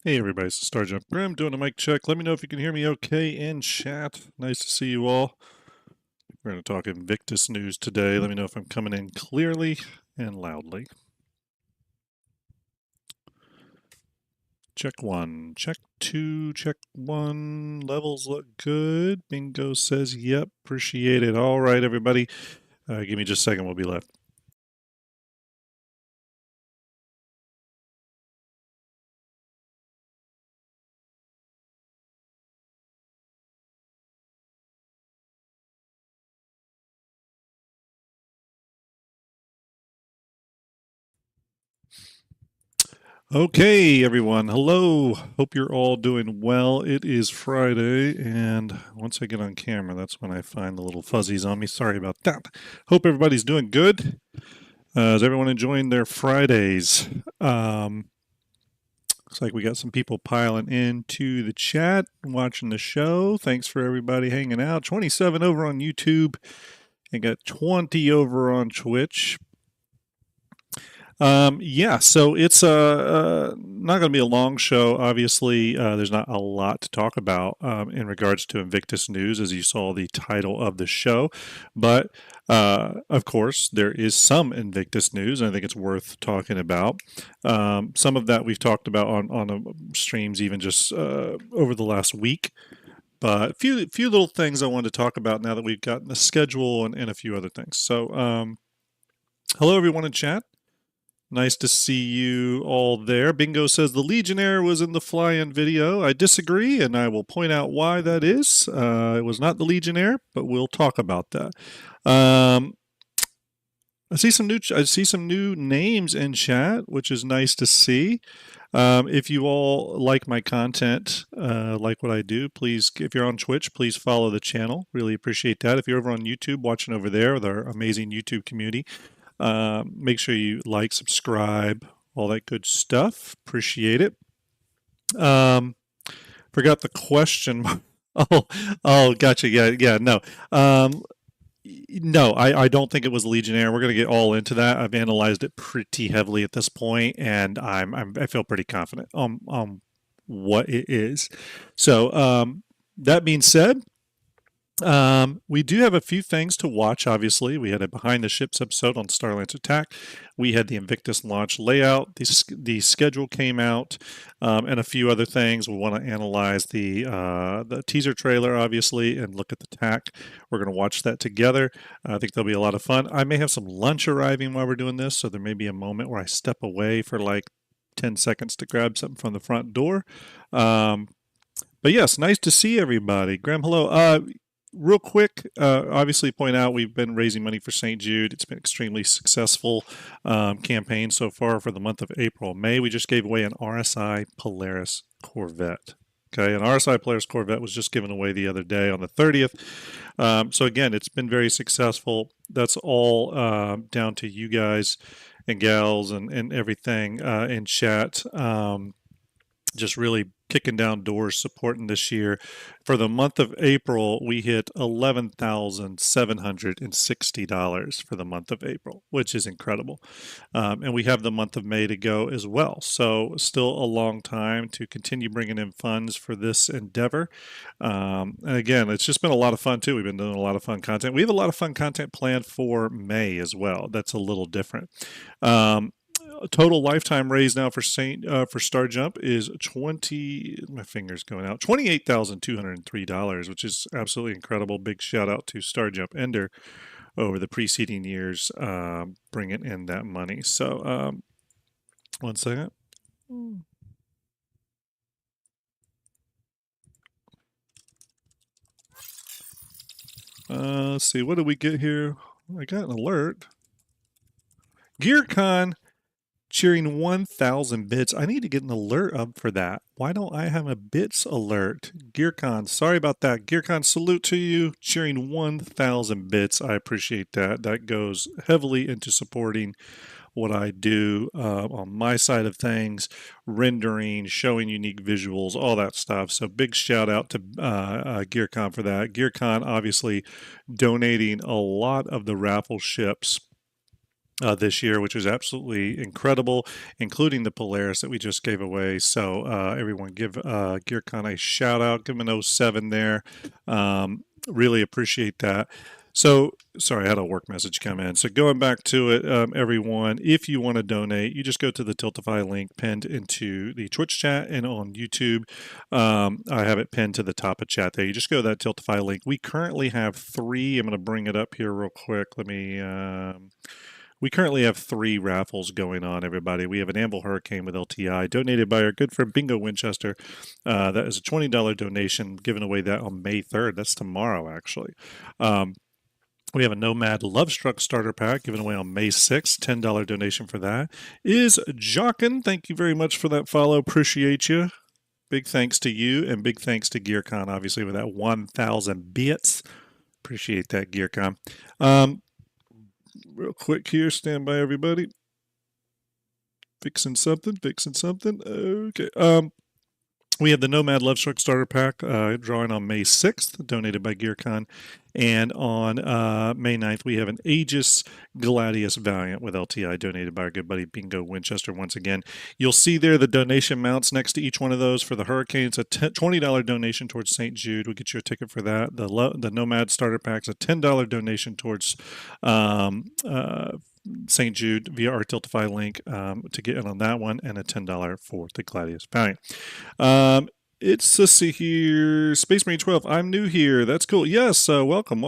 Hey everybody, it's Starjump. Grim doing a mic check. Let me know if you can hear me okay in chat. Nice to see you all. We're going to talk Invictus news today. Let me know if I'm coming in clearly and loudly. Check 1, check 2, check 1. Levels look good. Bingo says yep. Appreciate it. All right, everybody. Give me just a second. We'll be left. Okay, everyone. Hello. Hope you're all doing well. It is Friday, and once I get on camera, that's when I find the little fuzzies on me. Sorry about that. Hope everybody's doing good. Is everyone enjoying their Fridays? Looks like we got some people piling into the chat, watching the show. Thanks for everybody hanging out. 27 over on YouTube, and got 20 over on Twitch. Yeah, so it's not going to be a long show. Obviously, there's not a lot to talk about in regards to Invictus news, as you saw the title of the show. But of course, there is some Invictus news, and I think it's worth talking about. Some of that we've talked about on streams, even just over the last week. But a few little things I wanted to talk about now that we've gotten the schedule and a few other things. So, hello everyone in chat. Nice to see you all there. Bingo says the Legionnaire was in the fly-in video. I disagree, and I will point out why that is. It was not the Legionnaire, but we'll talk about that. I see some new names in chat, which is nice to see. If you all like my content, like what I do, please, if you're on Twitch, please follow the channel. Really appreciate that. If you're over on YouTube, watching over there with our amazing YouTube community, make sure you like, subscribe, all that good stuff. Appreciate it. Forgot the question. Oh, gotcha. Yeah, no. No, I don't think it was Legionnaire. We're going to get all into that. I've analyzed it pretty heavily at this point, and I feel pretty confident on what it is. So, that being said, we do have a few things to watch, obviously. We had a behind the ships episode on Starlancer Attack. We had the Invictus launch layout. The schedule came out, and a few other things. We want to analyze the teaser trailer, obviously, and look at the TAC. We're going to watch that together. I think that'll be a lot of fun. I may have some lunch arriving while we're doing this, so there may be a moment where I step away for like 10 seconds to grab something from the front door. But yes, nice to see everybody. Graham, hello. Real quick, obviously point out we've been raising money for St. Jude. It's been extremely successful campaign so far for the month of April. May, we just gave away an RSI Polaris Corvette. Okay, an RSI Polaris Corvette was just given away the other day on the 30th. So again, it's been very successful. That's all down to you guys and gals and everything in chat. Just really kicking down doors, supporting this year. For the month of April, we hit $11,760 for the month of April, which is incredible. And we have the month of May to go as well. So still a long time to continue bringing in funds for this endeavor. And again, it's just been a lot of fun too. We've been doing a lot of fun content. We have a lot of fun content planned for May as well. That's a little different. Total lifetime raise now for Starjump is $28,203, which is absolutely incredible. Big shout out to Starjump Ender over the preceding years, bringing in that money. So, one second. Let's see, what did we get here? I got an alert. GearCon cheering 1,000 bits. I need to get an alert up for that. Why don't I have a bits alert? GearCon, sorry about that. GearCon, salute to you. Cheering 1,000 bits. I appreciate that. That goes heavily into supporting what I do on my side of things, rendering, showing unique visuals, all that stuff. So big shout out to GearCon for that. GearCon obviously donating a lot of the raffle ships this year, which was absolutely incredible, including the Polaris that we just gave away. So everyone give GearCon a shout out, give him an 07 there. Really appreciate that. So, sorry, I had a work message come in. So, going back to it, everyone, if you want to donate, you just go to the Tiltify link pinned into the Twitch chat and on YouTube. I have it pinned to the top of chat there. You just go to that Tiltify link. We currently have 3. I'm going to bring it up here real quick. Let me. We currently have 3 raffles going on, everybody. We have an Anvil Hurricane with LTI donated by our good friend Bingo Winchester. That is a $20 donation, giving away that on May 3rd. That's tomorrow, actually. We have a Nomad Lovestruck starter pack given away on May 6th. $10 donation for that. Is Jockin. Thank you very much for that follow. Appreciate you. Big thanks to you, and big thanks to GearCon, obviously, with that 1,000 bits. Appreciate that, GearCon. Real quick here. Stand by, everybody. Fixing something. Okay. We have the Nomad Lovestruck starter pack drawing on May 6th, donated by GearCon. And on May 9th, we have an Aegis Gladius Valiant with LTI donated by our good buddy Bingo Winchester once again. You'll see there the donation amounts next to each one of those. For the Hurricane, it's a $20 donation towards St. Jude. We'll get you a ticket for that. The Nomad starter pack's a $10 donation towards St. Jude via our Tiltify link to get in on that one, and a $10 for the Gladius Valiant. Let's see here. Space Marine 12. I'm new here. That's cool. Yes, welcome.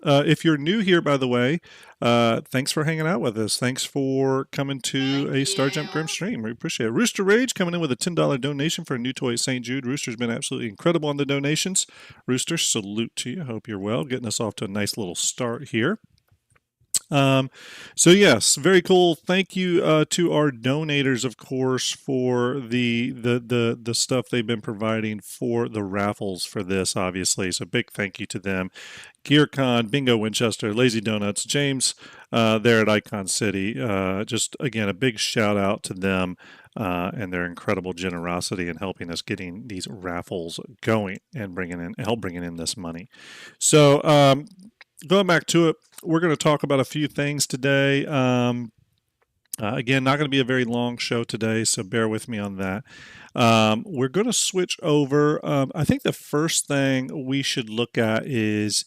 If you're new here, by the way, thanks for hanging out with us. Thanks for coming to a Starjump Grim stream. We appreciate it. Rooster Rage coming in with a $10 donation for a new toy at St. Jude. Rooster's been absolutely incredible on the donations. Rooster, salute to you. Hope you're well. Getting us off to a nice little start here. So yes, very cool. Thank you to our donators, of course, for the stuff they've been providing for the raffles for this, obviously. So big thank you to them. GearCon, Bingo Winchester, Lazy Donuts, James there at Icon City. Just again, a big shout out to them and their incredible generosity in helping us getting these raffles going and bringing in this money. So going back to it, we're going to talk about a few things today. Again, not going to be a very long show today, so bear with me on that. We're going to switch over. I think the first thing we should look at is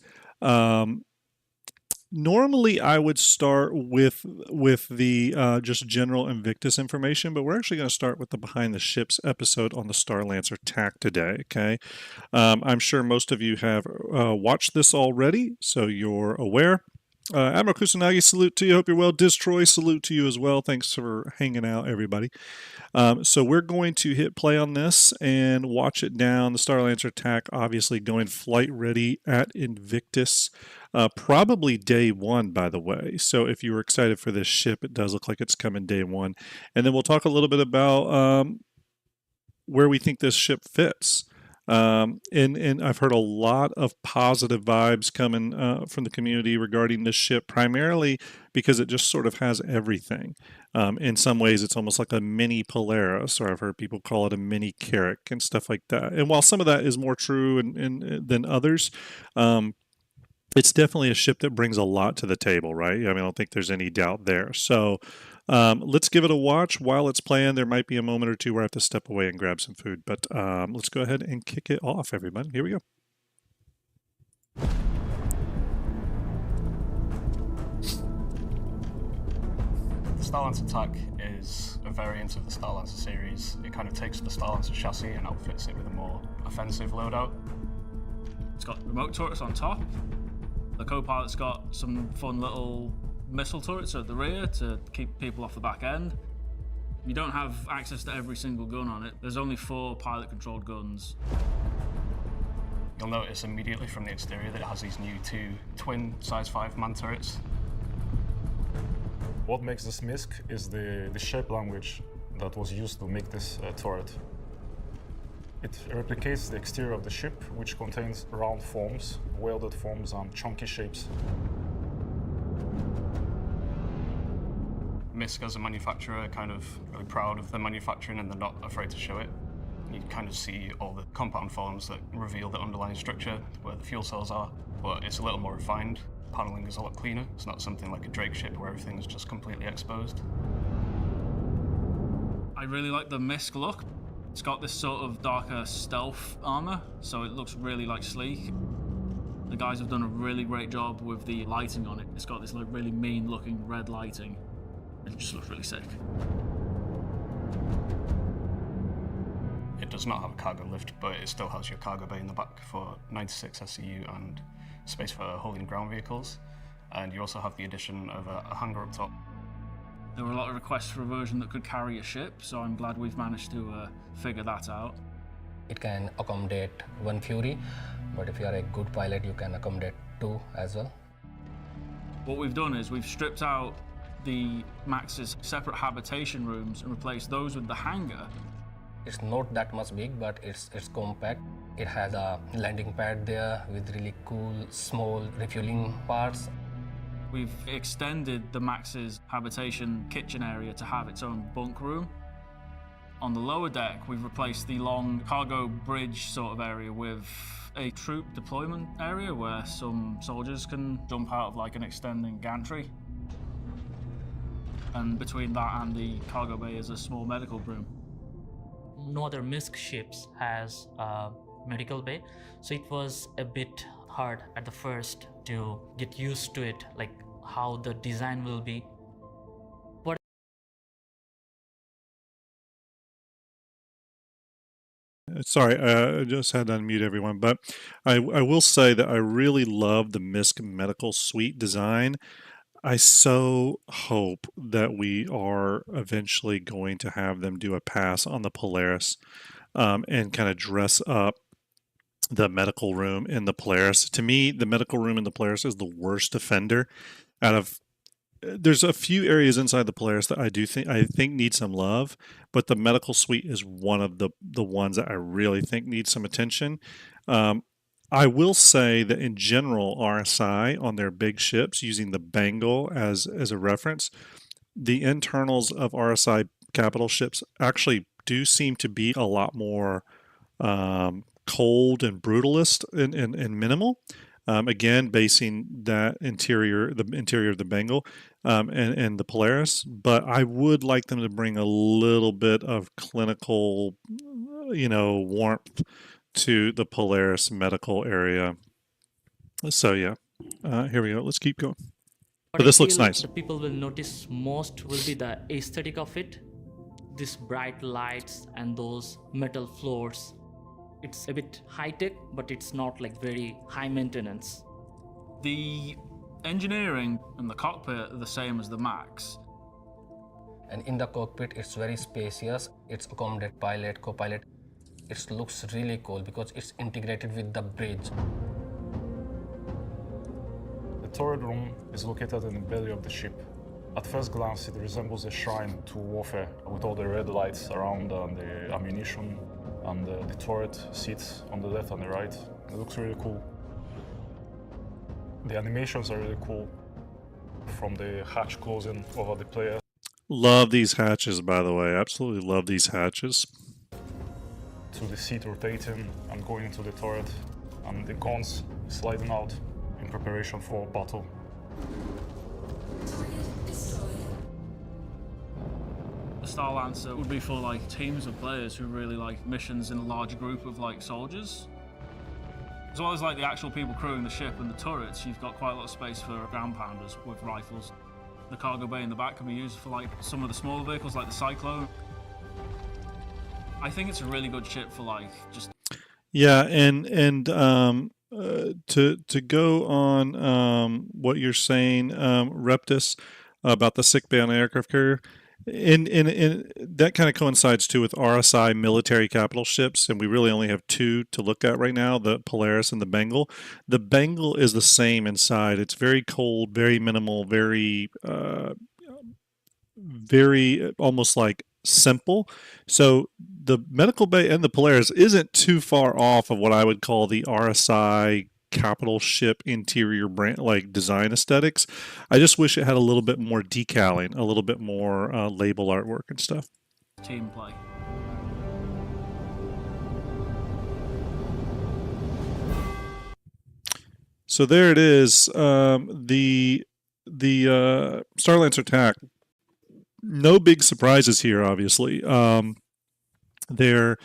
normally I would start with the just general Invictus information, but we're actually going to start with the Behind the Ships episode on the Starlancer TAC today, okay? I'm sure most of you have watched this already, so you're aware. Admiral Kusanagi, salute to you. Hope you're well. Destroy, salute to you as well. Thanks for hanging out, everybody. So we're going to hit play on this and watch it down. The Starlancer Attack, obviously going flight ready at Invictus. Probably day 1, by the way. So if you were excited for this ship, it does look like it's coming day 1. And then we'll talk a little bit about where we think this ship fits. And I've heard a lot of positive vibes coming from the community regarding this ship, primarily because it just sort of has everything. In some ways, it's almost like a mini Polaris, or I've heard people call it a mini Carrack and stuff like that. And while some of that is more true than others, it's definitely a ship that brings a lot to the table, right? I mean, I don't think there's any doubt there. So let's give it a watch. While it's playing, there might be a moment or two where I have to step away and grab some food. But let's go ahead and kick it off, everybody. Here we go. The Starlancer Attack is a variant of the Starlancer series. It kind of takes the Starlancer chassis and outfits it with a more offensive loadout. It's got remote turrets on top. The co-pilot's got some fun little missile turrets at the rear to keep people off the back end. You don't have access to every single gun on it. There's only 4 pilot-controlled guns. You'll notice immediately from the exterior that it has these new 2 twin size 5 man turrets. What makes this MISC is the shape language that was used to make this turret. It replicates the exterior of the ship, which contains round forms, welded forms, and chunky shapes. MISC as a manufacturer are kind of really proud of their manufacturing, and they're not afraid to show it. You kind of see all the compound forms that reveal the underlying structure, where the fuel cells are, but it's a little more refined. paneling is a lot cleaner. It's not something like a Drake ship where everything's just completely exposed. I really like the Misk look. It's got this sort of darker stealth armor, so it looks really like sleek. The guys have done a really great job with the lighting on it. It's got this like really mean looking red lighting. It just looks really sick. It does not have a cargo lift, but it still has your cargo bay in the back for 96 SCU and space for holding ground vehicles. And you also have the addition of a hangar up top. There were a lot of requests for a version that could carry a ship, so I'm glad we've managed to figure that out. It can accommodate one Fury, but if you are a good pilot, you can accommodate 2 as well. What we've done is we've stripped out the Max's separate habitation rooms and replaced those with the hangar. It's not that much big, but it's compact. It has a landing pad there with really cool small refueling parts. We've extended the Max's habitation kitchen area to have its own bunk room. On the lower deck, we've replaced the long cargo bridge sort of area with a troop deployment area where some soldiers can jump out of like an extending gantry. And between that and the cargo bay is a small medical room. No other Misk ships has a medical bay, so it was a bit hard at the first to get used to it, like how the design will be. Sorry, I just had to unmute everyone, but I will say that I really love the Misk medical suite design. I so hope that we are eventually going to have them do a pass on the Polaris and kind of dress up the medical room in the Polaris. To me, the medical room in the Polaris is the worst offender out of. There's a few areas inside the Polaris that I think need some love, but the medical suite is one of the ones that I really think needs some attention. I will say that in general, RSI on their big ships, using the Bengal as a reference, the internals of RSI capital ships actually do seem to be a lot more cold and brutalist and minimal. Again, basing the interior of the Bengal and the Polaris, but I would like them to bring a little bit of clinical, warmth to the Polaris medical area. So yeah, here we go. Let's keep going. But this looks nice. The people will notice most will be the aesthetic of it. These bright lights and those metal floors. It's a bit high-tech, but it's not like very high maintenance. The engineering and the cockpit are the same as the Max. And in the cockpit, it's very spacious. It's accommodate pilot, co-pilot. It looks really cool because it's integrated with the bridge. The turret room is located in the belly of the ship. At first glance, it resembles a shrine to warfare, with all the red lights around the ammunition, and the turret seats on the left and the right. It looks really cool. The animations are really cool, from the hatch closing over the player. Love these hatches, by the way. Absolutely love these hatches. To the seat rotating and going into the turret, and the guns sliding out in preparation for battle. The Starlancer would be for like teams of players who really like missions in a large group of like soldiers. As well as like the actual people crewing the ship and the turrets, you've got quite a lot of space for ground pounders with rifles. The cargo bay in the back can be used for like some of the smaller vehicles like the Cyclone. I think it's a really good ship for like just. Yeah, and to go on what you're saying, Reptus, about the sick-bound aircraft carrier. In that kind of coincides too with RSI military capital ships, and we really only have 2 to look at right now: the Polaris and the Bengal. The Bengal is the same inside. It's very cold, very minimal, very almost like simple. So the medical bay and the Polaris isn't too far off of what I would call the RSI capital ship interior brand like design aesthetics. I just wish it had a little bit more decaling, a little bit more label artwork and stuff. team play. So there it is. Starlancer Attack. No big surprises here, obviously. They're,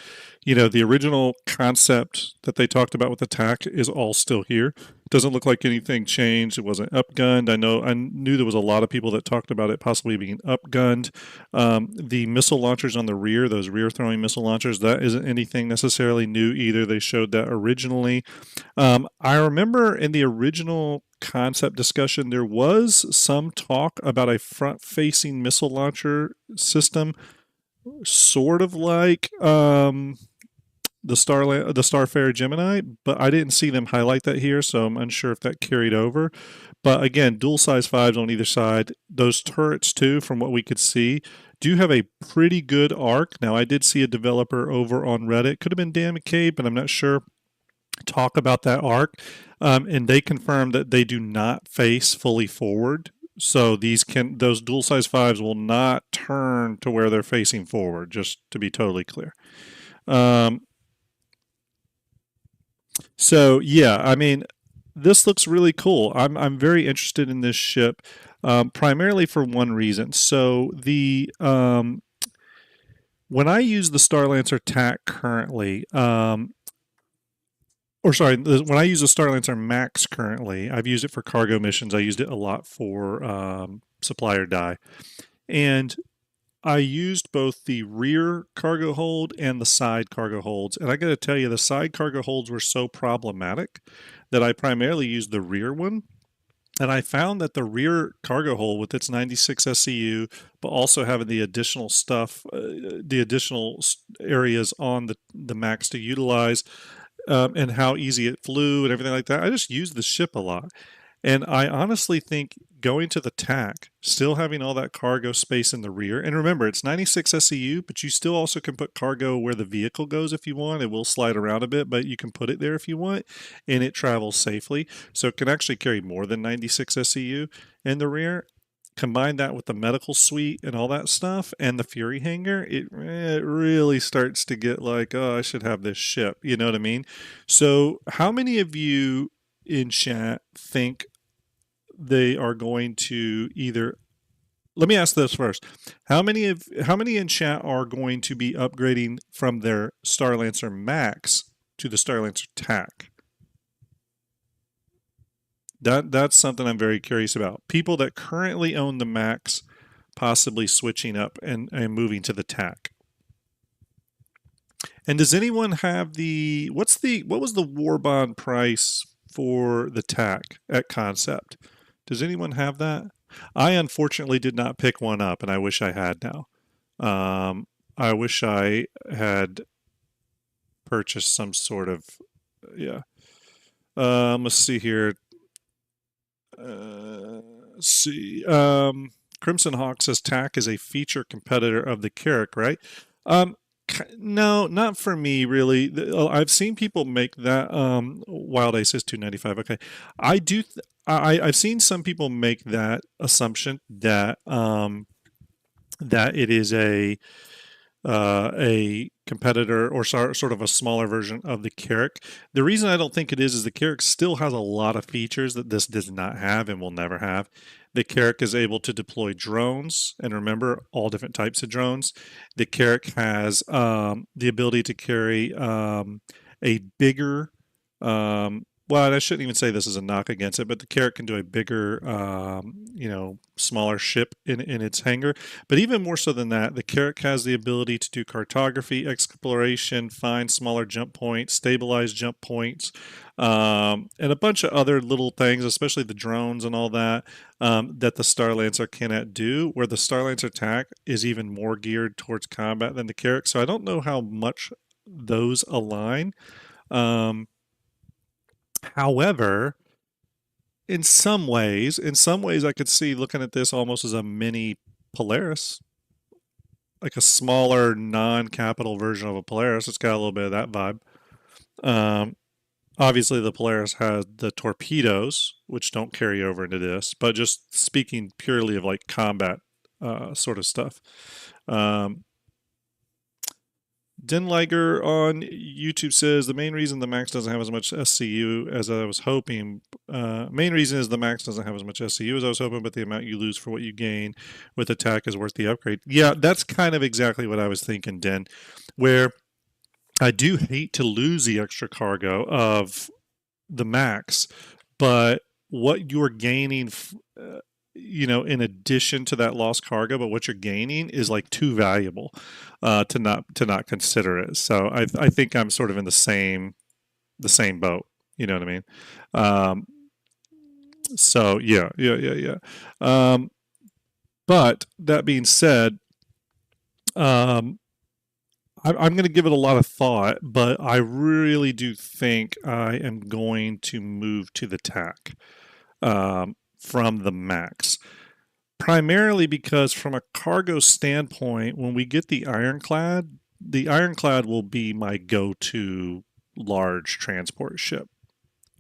the original concept that they talked about with Attack is all still here. Doesn't look like anything changed. It wasn't upgunned. I knew there was a lot of people that talked about it possibly being upgunned. The missile launchers on the rear, those rear throwing missile launchers, that isn't anything necessarily new either. They showed that originally. I remember in the original concept discussion, there was some talk about a front-facing missile launcher system, sort of like the Starfare Gemini, but I didn't see them highlight that here, so I'm unsure if that carried over. But again, dual size 5s on either side. Those turrets too, from what we could see, do have a pretty good arc. Now, I did see a developer over on Reddit, could have been Dan McCabe, but I'm not sure, talk about that arc, and they confirmed that they do not face fully forward. So those dual size 5s will not turn to where they're facing forward, just to be totally clear. So yeah, I mean, this looks really cool. I'm very interested in this ship, primarily for one reason. So when I use the Starlancer TAC currently, when I use the Starlancer Max currently, I've used it for cargo missions. I used it a lot for supply or die. And I used both the rear cargo hold and the side cargo holds. And I got to tell you, the side cargo holds were so problematic that I primarily used the rear one. And I found that the rear cargo hold with its 96 SCU, but also having the additional stuff, the additional areas on the Max to utilize, and how easy it flew and everything like that, I just used the ship a lot. And I honestly think going to the TAC, still having all that cargo space in the rear, and remember, it's 96 SCU, but you still also can put cargo where the vehicle goes if you want. It will slide around a bit, but you can put it there if you want, and it travels safely. So it can actually carry more than 96 SCU in the rear. Combine that with the medical suite and all that stuff and the Fury hangar, it really starts to get like, oh, I should have this ship. You know what I mean? So how many of you in chat think they are going to either, let me ask this first. How many in chat are going to be upgrading from their Starlancer Max to the Starlancer TAC? That's something I'm very curious about. People that currently own the Max possibly switching up and moving to the TAC. And does anyone have what was the war bond price for the TAC at concept? Does anyone have that? I unfortunately did not pick one up, and I wish I had now. I wish I had purchased some sort of, yeah. Let's see here. Let's see. Crimson Hawk says TAC is a feature competitor of the Carrack, right? No, not for me, really. I've seen people make that. Wild Ace says 295. Okay, I do. I've seen some people make that assumption that that it is a competitor or sort of a smaller version of the Carrack. The reason I don't think it is the Carrack still has a lot of features that this does not have and will never have. The Carrack is able to deploy drones, and remember, all different types of drones. The Carrack has the ability to carry a bigger, well, I shouldn't even say this is a knock against it, but the Carrack can do a bigger, smaller ship in its hangar. But even more so than that, the Carrack has the ability to do cartography, exploration, find smaller jump points, stabilize jump points, and a bunch of other little things, especially the drones and all that, that the Starlancer cannot do, where the Starlancer TAC is even more geared towards combat than the Carrack. So I don't know how much those align. However, in some ways, I could see looking at this almost as a mini Polaris, like a smaller non-capital version of a Polaris. It's got a little bit of that vibe. Obviously, the Polaris has the torpedoes, which don't carry over into this, but just speaking purely of like combat sort of stuff. Denliger on YouTube says the main reason the Max doesn't have as much SCU as I was hoping. Main reason is the Max doesn't have as much SCU as I was hoping, but the amount you lose for what you gain with attack is worth the upgrade. Yeah, that's kind of exactly what I was thinking, Den. Where I do hate to lose the extra cargo of the Max, but what you're gaining in addition to that lost cargo, but what you're gaining is like too valuable to not consider it. So I think I'm sort of in the same boat. You know what I mean? So yeah. But that being said, I'm going to give it a lot of thought, but I really do think I am going to move to the TAC. From the Max. Primarily because from a cargo standpoint, when we get the Ironclad will be my go-to large transport ship.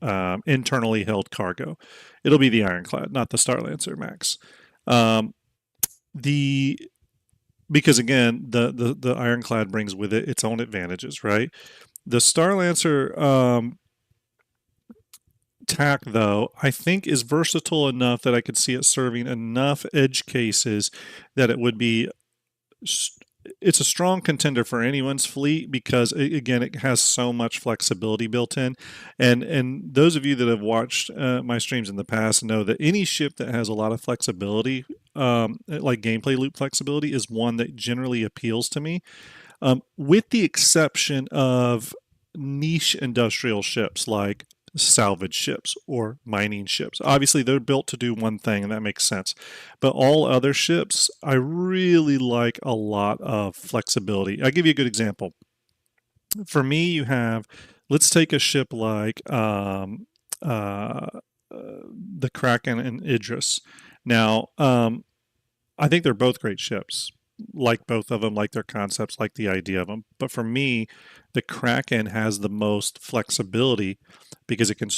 Internally held cargo. It'll be the Ironclad, not the Starlancer Max. Because again, the Ironclad brings with it its own advantages, right? The Starlancer TAC, though, I think is versatile enough that I could see it serving enough edge cases that it would be. It's a strong contender for anyone's fleet because, again, it has so much flexibility built in. And those of you that have watched my streams in the past know that any ship that has a lot of flexibility, like gameplay loop flexibility, is one that generally appeals to me, with the exception of niche industrial ships like salvage ships or mining ships. Obviously, they're built to do one thing, and that makes sense. But all other ships, I really like a lot of flexibility. I'll give you a good example. For me, you have, let's take a ship like the Kraken and Idris. Now, I think they're both great ships. Like both of them, like their concepts, like the idea of them. But for me, the Kraken has the most flexibility because it can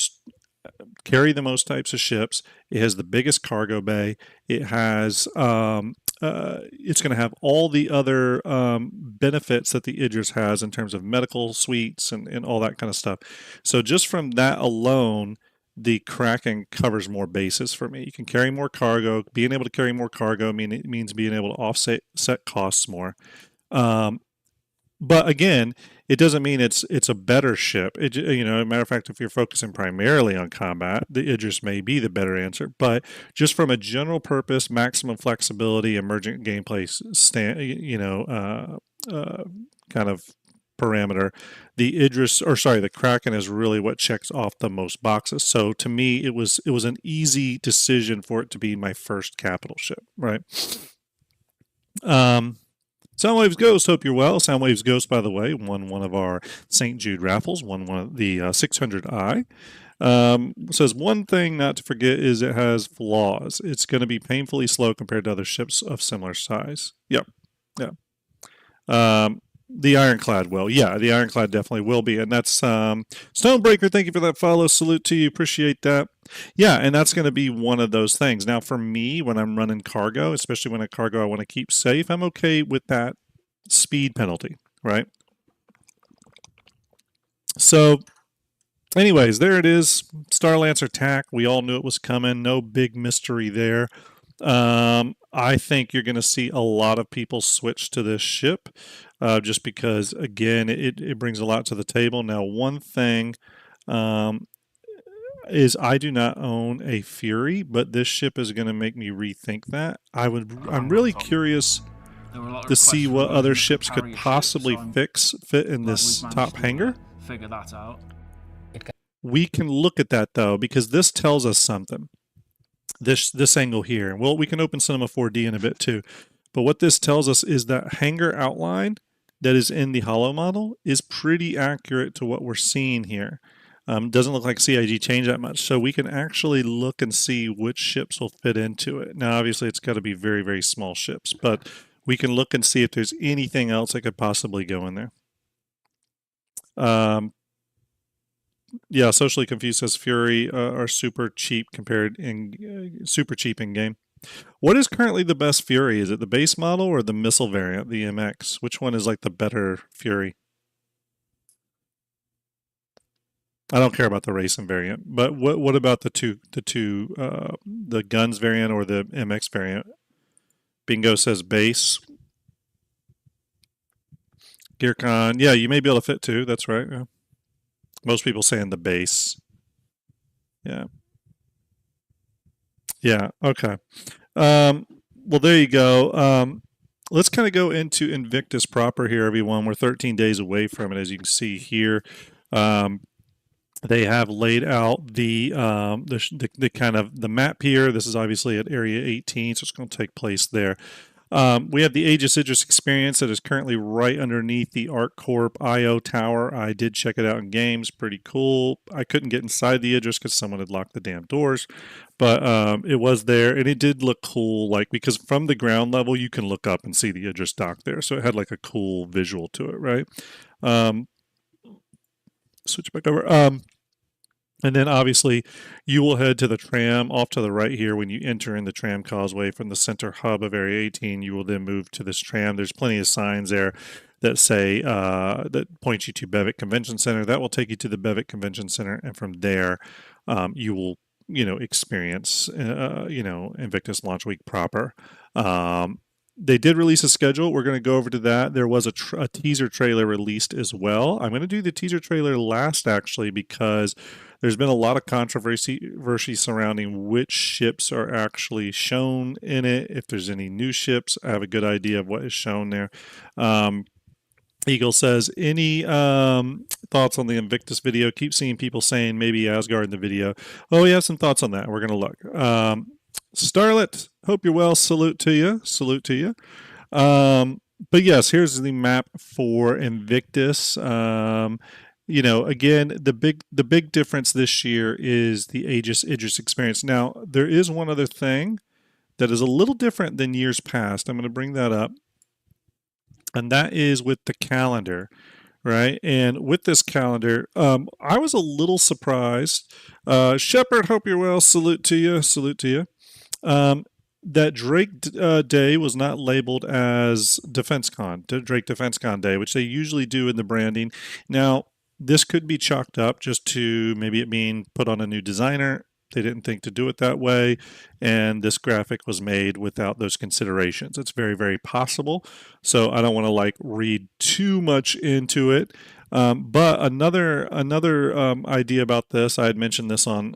carry the most types of ships. It has the biggest cargo bay. It has it's going to have all the other benefits that the Idris has in terms of medical suites and all that kind of stuff. So just from that alone, the Kraken covers more bases for me. You can carry more cargo. Being able to carry more cargo means being able to offset costs more. But again, it doesn't mean it's a better ship. As a matter of fact, if you're focusing primarily on combat, the Idris may be the better answer. But just from a general purpose, maximum flexibility, emergent gameplay kind of parameter, the Kraken is really what checks off the most boxes. So to me, it was an easy decision for it to be my first capital ship, right? Soundwaves Ghost, hope you're well. Soundwaves Ghost, by the way, won one of our St. Jude raffles, won one of the 600i. Says one thing not to forget is it has flaws. It's going to be painfully slow compared to other ships of similar size. Yep. Yeah. The Ironclad will. Yeah, the Ironclad definitely will be. And that's Stonebreaker, thank you for that follow. Salute to you. Appreciate that. Yeah, and that's going to be one of those things. Now, for me, when I'm running cargo, especially when a cargo I want to keep safe, I'm okay with that speed penalty, right? So, anyways, there it is. Starlancer TAC. We all knew it was coming. No big mystery there. I think you're going to see a lot of people switch to this ship just because, again, it brings a lot to the table. Now, one thing is I do not own a Fury, but this ship is going to make me rethink that. I'm really curious to see what other ships could possibly fit in this top hangar. Figure that out. We can look at that though, because this tells us something. This angle here. Well, we can open Cinema 4D in a bit too. But what this tells us is that hangar outline that is in the holo model is pretty accurate to what we're seeing here. Doesn't look like CIG changed that much. So we can actually look and see which ships will fit into it. Now, obviously, it's got to be very, very small ships. But we can look and see if there's anything else that could possibly go in there. Yeah, Socially Confused says Fury are super cheap in game. What is currently the best Fury? Is it the base model or the missile variant, the MX? Which one is like the better Fury? I don't care about the racing variant, but what about the the guns variant or the MX variant? Bingo says base. GearCon, yeah, you may be able to fit two. That's right. Yeah. Most people saying the base. Yeah. Yeah. Okay. Well, there you go. Let's kind of go into Invictus proper here, everyone. We're 13 days away from it, as you can see here. They have laid out the kind of the map here. This is obviously at Area 18, so it's going to take place there. We have the Aegis Idris experience that is currently right underneath the ArcCorp IO tower. I did check it out in games. Pretty cool. I couldn't get inside the Idris because someone had locked the damn doors. But it was there, and it did look cool, like, because from the ground level, you can look up and see the Idris dock there. So it had like a cool visual to it, right? Switch back over. And then obviously you will head to the tram off to the right here when you enter in the tram causeway from the center hub of Area 18. You will then move to this tram. There's plenty of signs there that say, that point you to Bevic Convention Center. That will take you to the Bevic Convention Center. And from there, you will, experience, Invictus Launch Week proper. They did release a schedule. We're going to go over to that. There was a teaser trailer released as well. I'm going to do the teaser trailer last, actually, because there's been a lot of controversy surrounding which ships are actually shown in it. If there's any new ships, I have a good idea of what is shown there. Eagle says, any thoughts on the Invictus video? Keep seeing people saying maybe Asgard in the video. Oh, we have some thoughts on that. We're going to look. Starlet, hope you're well. Salute to you. Salute to you. But yes, here's the map for Invictus. Again, the big difference this year is the Aegis Idris experience. Now, there is one other thing that is a little different than years past. I'm going to bring that up. And that is with the calendar, right? And with this calendar, I was a little surprised. Shepard, hope you're well. Salute to you. Salute to you. That Drake Day was not labeled as DefenseCon, Drake DefenseCon Day, which they usually do in the branding. Now, this could be chalked up just to maybe it being put on a new designer. They didn't think to do it that way, and this graphic was made without those considerations. It's very, very possible, so I don't want to read too much into it. But another idea about this, I had mentioned this on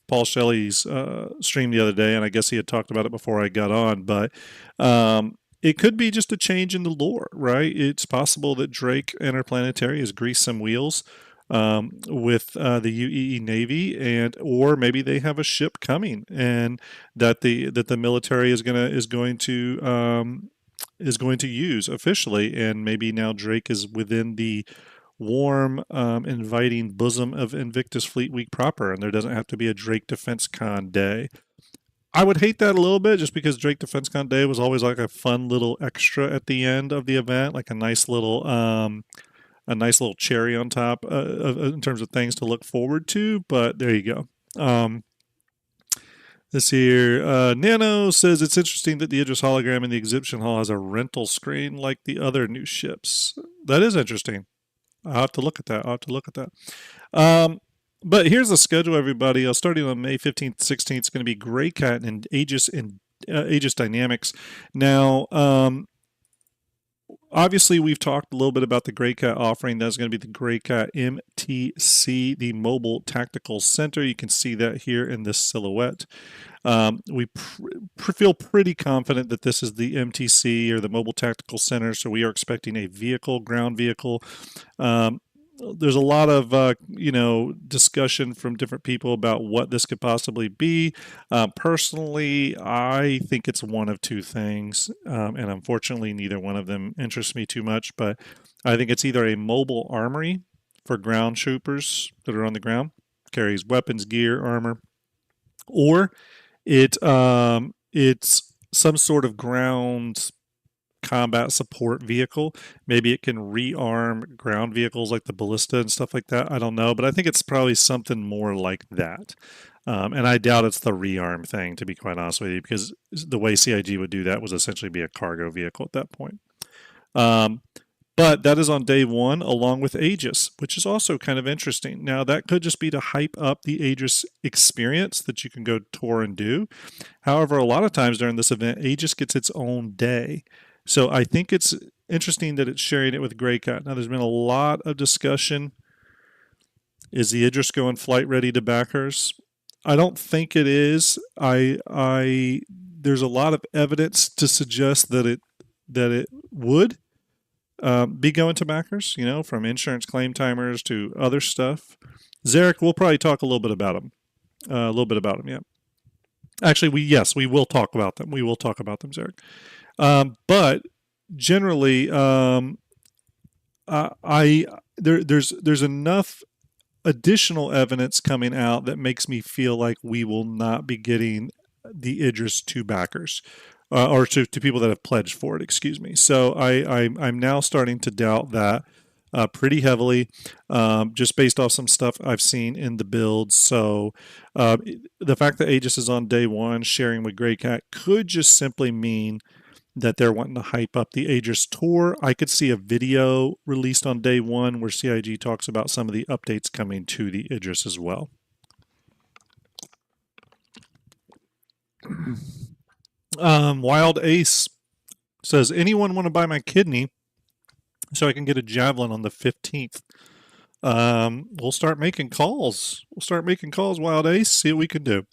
Paul Shelley's stream the other day, and I guess he had talked about it before I got on, but it could be just a change in the lore, right? It's possible that Drake Interplanetary has greased some wheels with the UEE Navy, or maybe they have a ship coming, and that the military is going to use officially, and maybe now Drake is within the warm, inviting bosom of Invictus Fleet Week proper, and there doesn't have to be a Drake DefenseCon Day. I would hate that a little bit, just because Drake DefenseCon Day was always like a fun little extra at the end of the event, like a nice little cherry on top in terms of things to look forward to. But there you go. This here, Nano says it's interesting that the Idris hologram in the exhibition hall has a rental screen like the other new ships. That is interesting. I'll have to look at that. But here's the schedule, everybody. Starting on May 15th, 16th, it's going to be Greycat and Aegis Dynamics. Now, obviously, we've talked a little bit about the Greycat offering. That's going to be the Greycat MTC, the Mobile Tactical Center. You can see that here in this silhouette. We feel pretty confident that this is the MTC, or the Mobile Tactical Center, so we are expecting a ground vehicle. There's a lot of discussion from different people about what this could possibly be. Personally, I think it's one of two things, and unfortunately neither one of them interests me too much, but I think it's either a mobile armory for ground troopers that are on the ground, carries weapons, gear, armor, or it's some sort of ground combat support vehicle. Maybe it can rearm ground vehicles like the ballista and stuff like that. I don't know, but I think it's probably something more like that. And I doubt it's the rearm thing, to be quite honest with you, because the way CIG would do that was essentially be a cargo vehicle at that point. But that is on day one, along with Aegis, which is also kind of interesting. Now, that could just be to hype up the Aegis experience that you can go tour and do. However, a lot of times during this event, Aegis gets its own day. So I think it's interesting that it's sharing it with Greycat. Now, there's been a lot of discussion. Is the Aegis going flight ready to backers? I don't think it is. There's a lot of evidence to suggest that it would be going to backers, from insurance claim timers to other stuff. Zarek, we'll probably talk a little bit about them. Yeah. Actually, we will talk about them. We will talk about them, Zarek. But generally, there's enough additional evidence coming out that makes me feel like we will not be getting the Idris to backers, or to people that have pledged for it, excuse me. So I'm now starting to doubt that pretty heavily, just based off some stuff I've seen in the builds. So the fact that Aegis is on day one sharing with Greycat could just simply mean that they're wanting to hype up the Aegis tour. I could see a video released on day one where CIG talks about some of the updates coming to the Aegis as well. Wild Ace says, anyone want to buy my kidney so I can get a javelin on the 15th? We'll start making calls. Wild Ace, see what we can do.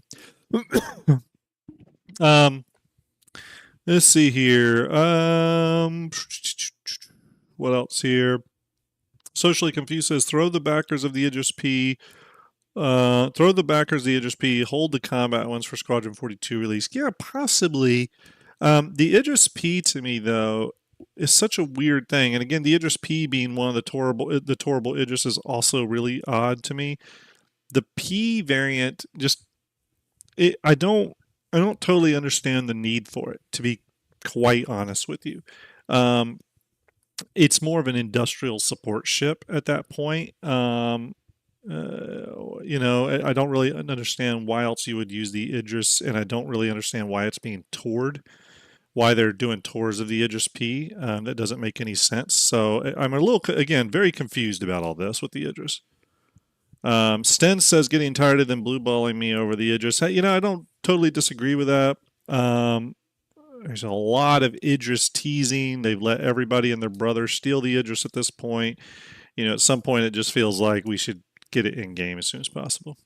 Let's see here. What else here? Socially Confused says, throw the backers of the Aegis P. Hold the combat ones for Squadron 42 release. Yeah, possibly. The Aegis P to me, though, is such a weird thing. And again, the Aegis P being one of the tourable Aegis is also really odd to me. The P variant, I don't totally understand the need for it, to be quite honest with you. It's more of an industrial support ship at that point. I don't really understand why else you would use the Idris, and I don't really understand why it's being toured, why they're doing tours of the Idris P. That doesn't make any sense. So I'm very confused about all this with the Idris. Sten says, getting tired of them blue balling me over the Idris. Hey, I don't totally disagree with that. There's a lot of Idris teasing. They've let everybody and their brother steal the Idris at this point. At some point, it just feels like we should get it in game as soon as possible.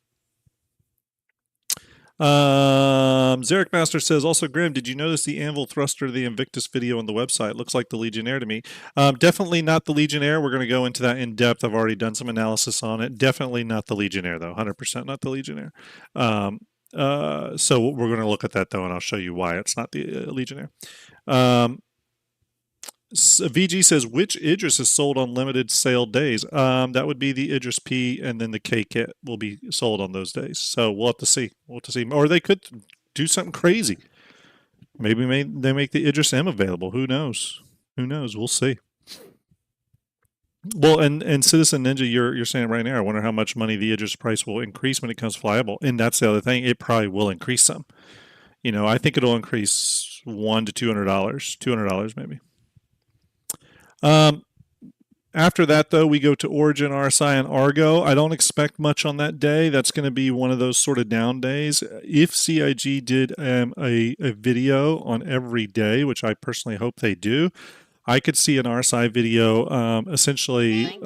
Zarek Master says, also, Grim, did you notice the anvil thruster of the Invictus video on the website? Looks like the Legionnaire to me. Definitely not the Legionnaire. We're going to go into that in depth. I've already done some analysis on it. Definitely not the Legionnaire, though. 100% not the Legionnaire. So we're going to look at that, though, and I'll show you why it's not the Legionnaire. VG says, which Idris is sold on limited sale days? That would be the Idris P, and then the K kit will be sold on those days. So we'll have to see. Or they could do something crazy. Maybe they make the Idris M available. Who knows? We'll see. Well, and Citizen Ninja, you're saying it right now. I wonder how much money the Idris price will increase when it comes flyable. And that's the other thing. It probably will increase some. I think it'll increase $100 to $200. $200 maybe. After that, though, we go to Origin, RSI, and Argo. I don't expect much on that day. That's going to be one of those sort of down days. If CIG did a video on every day, which I personally hope they do, I could see an RSI video essentially...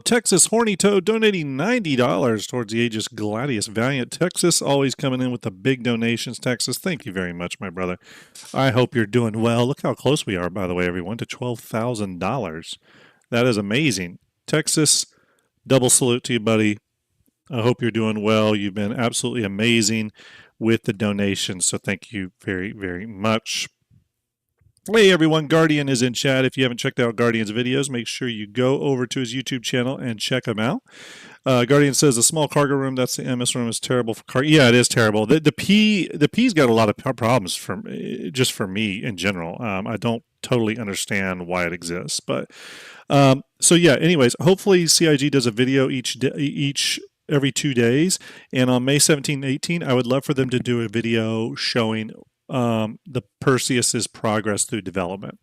Texas Horny Toad donating $90 towards the Aegis Gladius Valiant. Texas always coming in with the big donations. Texas, thank you very much, my brother. I hope you're doing well. Look how close we are, by the way, everyone, to $12,000. That is amazing. Texas, double salute to you, buddy. I hope you're doing well. You've been absolutely amazing with the donations, so thank you very, very much. Hey everyone, Guardian is in chat. If you haven't checked out Guardian's videos, make sure you go over to his YouTube channel and check him out. Guardian says a small cargo room, that's the MS room, is terrible for cargo. Yeah, it is terrible. The P's got a lot of problems for me in general. I don't totally understand why it exists, but so yeah. Anyways, hopefully CIG does a video each every 2 days. And on May 17 and 18, I would love for them to do a video showing the Perseus's progress through development.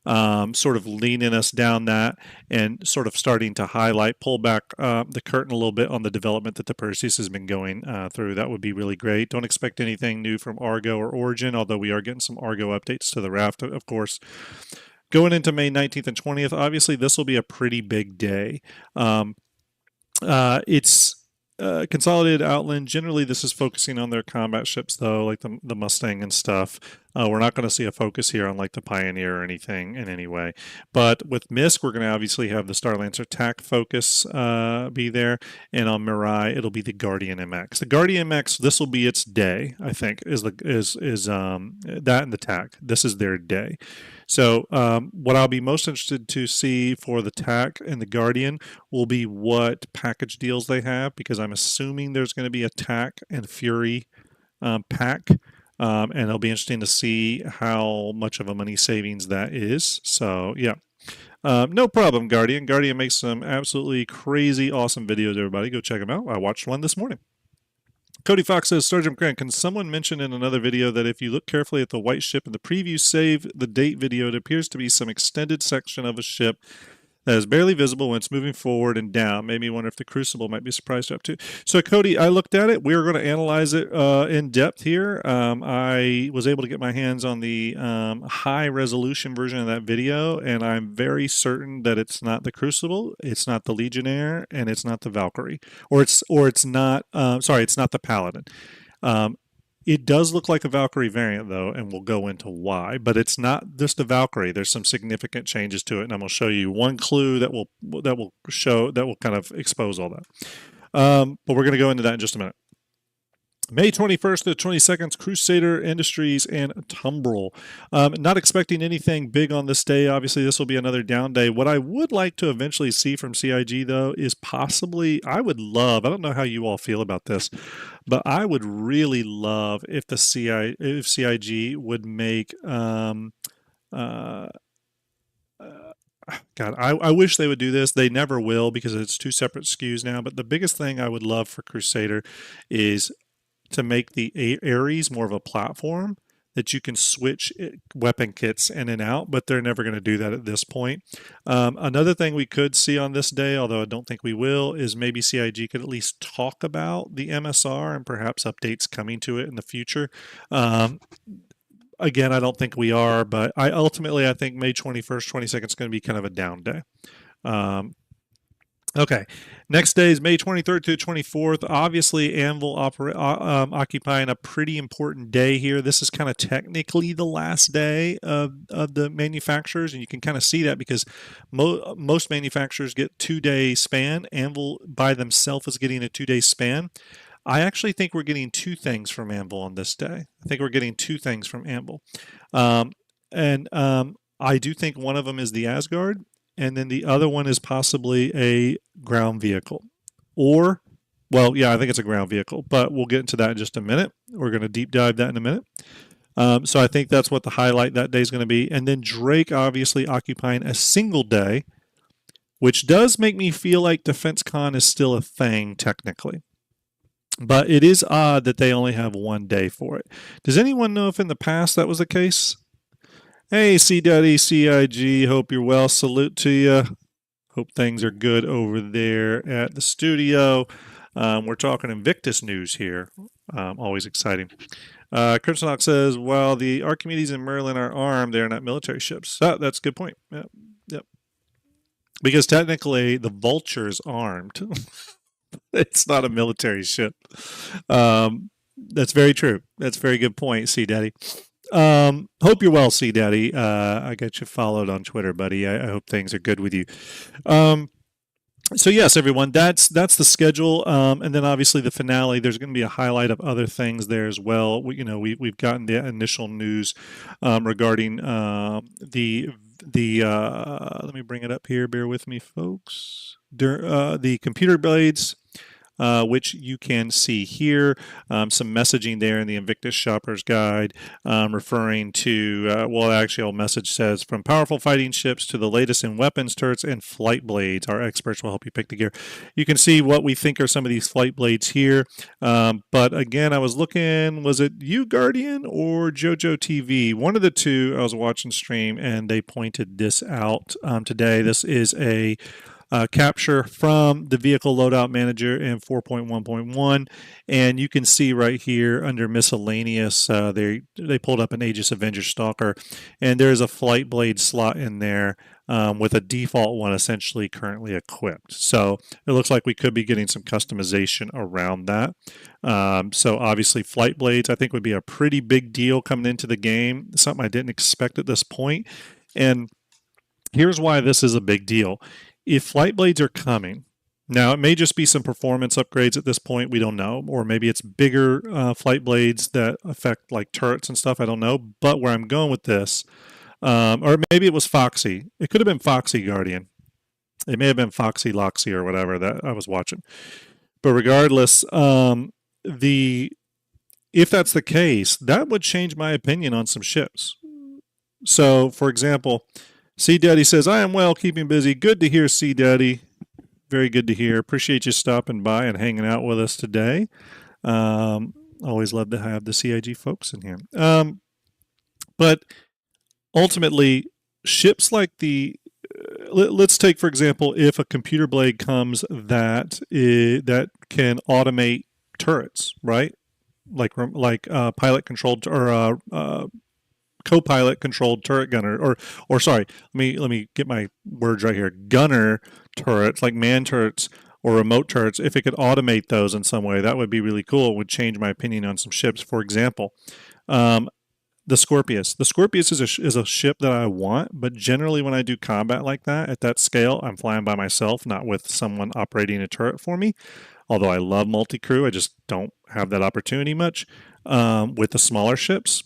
Sort of leaning us down that and sort of starting to highlight, pull back the curtain a little bit on the development that the Perseus has been going through. That would be really great. Don't expect anything new from Argo or Origin, although we are getting some Argo updates to the raft, of course. Going into May 19th and 20th, obviously this will be a pretty big day. It's Consolidated Outland. Generally, this is focusing on their combat ships, though, like the Mustang and stuff. We're not going to see a focus here on like the Pioneer or anything in any way. But with MISC, we're going to obviously have the Starlancer Attack focus be there, and on Mirai, it'll be the Guardian MX. The Guardian MX, this will be its day. I think is that and the TAC. This is their day. So what I'll be most interested to see for the TAC and the Guardian will be what package deals they have, because I'm assuming there's going to be a TAC and Fury pack, and it'll be interesting to see how much of a money savings that is. So yeah. No problem, Guardian. Guardian makes some absolutely crazy awesome videos, everybody. Go check them out. I watched one this morning. Cody Fox says, Starjump Grant, can someone mention in another video that if you look carefully at the white ship in the preview save the date video, it appears to be some extended section of a ship that is barely visible when it's moving forward and down. Made me wonder if the Crucible might be surprised up too. So, Cody, I looked at it. We are going to analyze it in depth here. I was able to get my hands on the high resolution version of that video, and I'm very certain that it's not the Crucible, it's not the Legionnaire, and it's not the Valkyrie, it's not the Paladin. It does look like a Valkyrie variant, though, and we'll go into why. But it's not just a Valkyrie. There's some significant changes to it, and I'm going to show you one clue that will kind of expose all that. But we're going to go into that in just a minute. May 21st to the 22nd, Crusader Industries and Tumbrel. Not expecting anything big on this day. Obviously, this will be another down day. What I would like to eventually see from CIG, though, is possibly, I don't know how you all feel about this, but I would really love if CIG would make, God, I wish they would do this. They never will because it's two separate SKUs now. But the biggest thing I would love for Crusader is to make the Ares more of a platform that you can switch weapon kits in and out, but they're never going to do that at this point. Another thing we could see on this day, although I don't think we will, is maybe CIG could at least talk about the MSR and perhaps updates coming to it in the future. Again, I don't think we are, but I think May 21st, 22nd is going to be kind of a down day. Okay, next day is May 23rd to the 24th. Obviously, Anvil occupying a pretty important day here. This is kind of technically the last day of the manufacturers, and you can kind of see that because most manufacturers get 2-day span. Anvil by themselves is getting a 2-day span. I actually think we're getting two things from Anvil on this day. I think we're getting two things from Anvil. I do think one of them is the Asgard, and then the other one is possibly a ground vehicle. I think it's a ground vehicle, but we'll get into that in just a minute. We're going to deep dive that in a minute. So I think that's what the highlight that day is going to be. And then Drake obviously occupying a single day, which does make me feel like DefenseCon is still a thing technically. But it is odd that they only have one day for it. Does anyone know if in the past that was the case? Hey, C-Daddy, CIG, hope you're well. Salute to you. Hope things are good over there at the studio. We're talking Invictus news here. Always exciting. Crimson Hawk says, while the Archimedes and Merlin are armed, they are not military ships. That's a good point. Yep. Because technically, the Vulture's armed. It's not a military ship. That's very true. That's a very good point, C-Daddy. Hope you're well, C-Daddy. I got you followed on Twitter, buddy. I hope things are good with you. So yes, everyone, that's the schedule. And then obviously the finale, there's going to be a highlight of other things there as well. We've gotten the initial news regarding the let me bring it up here. Bear with me, folks. The computer blades which you can see here. Some messaging there in the Invictus Shopper's Guide, referring to, well, actually, our message says, from powerful fighting ships to the latest in weapons, turrets, and flight blades. Our experts will help you pick the gear. You can see what we think are some of these flight blades here. But again, I was looking, was it you, Guardian, or JoJo TV? One of the two I was watching stream, and they pointed this out today. This is a capture from the vehicle loadout manager in 4.1.1, and you can see right here under miscellaneous, they pulled up an Aegis Avenger Stalker, and there's a flight blade slot in there with a default one essentially currently equipped. So it looks like we could be getting some customization around that. So obviously flight blades I think would be a pretty big deal coming into the game, something I didn't expect at this point. And here's why this is a big deal. If flight blades are coming, now it may just be some performance upgrades at this point, we don't know, or maybe it's bigger flight blades that affect like turrets and stuff, I don't know. But where I'm going with this, or maybe it was Foxy. It could have been Foxy Guardian. It may have been Foxy Loxy or whatever that I was watching. But regardless, if that's the case, that would change my opinion on some ships. So, for example, C Daddy says, I am well, keeping busy. Good to hear, C Daddy. Very good to hear. Appreciate you stopping by and hanging out with us today. Always love to have the CIG folks in here. But ultimately, ships like the let's take, for example, if a computer blade comes that can automate turrets, right? Like pilot controlled or co-pilot controlled turret gunner, or sorry, let me get my words right here. Gunner turrets, like man turrets or remote turrets. If it could automate those in some way, that would be really cool. It would change my opinion on some ships. For example, the Scorpius. The Scorpius is a ship that I want, but generally when I do combat like that at that scale, I'm flying by myself, not with someone operating a turret for me. Although I love multi-crew, I just don't have that opportunity much with the smaller ships.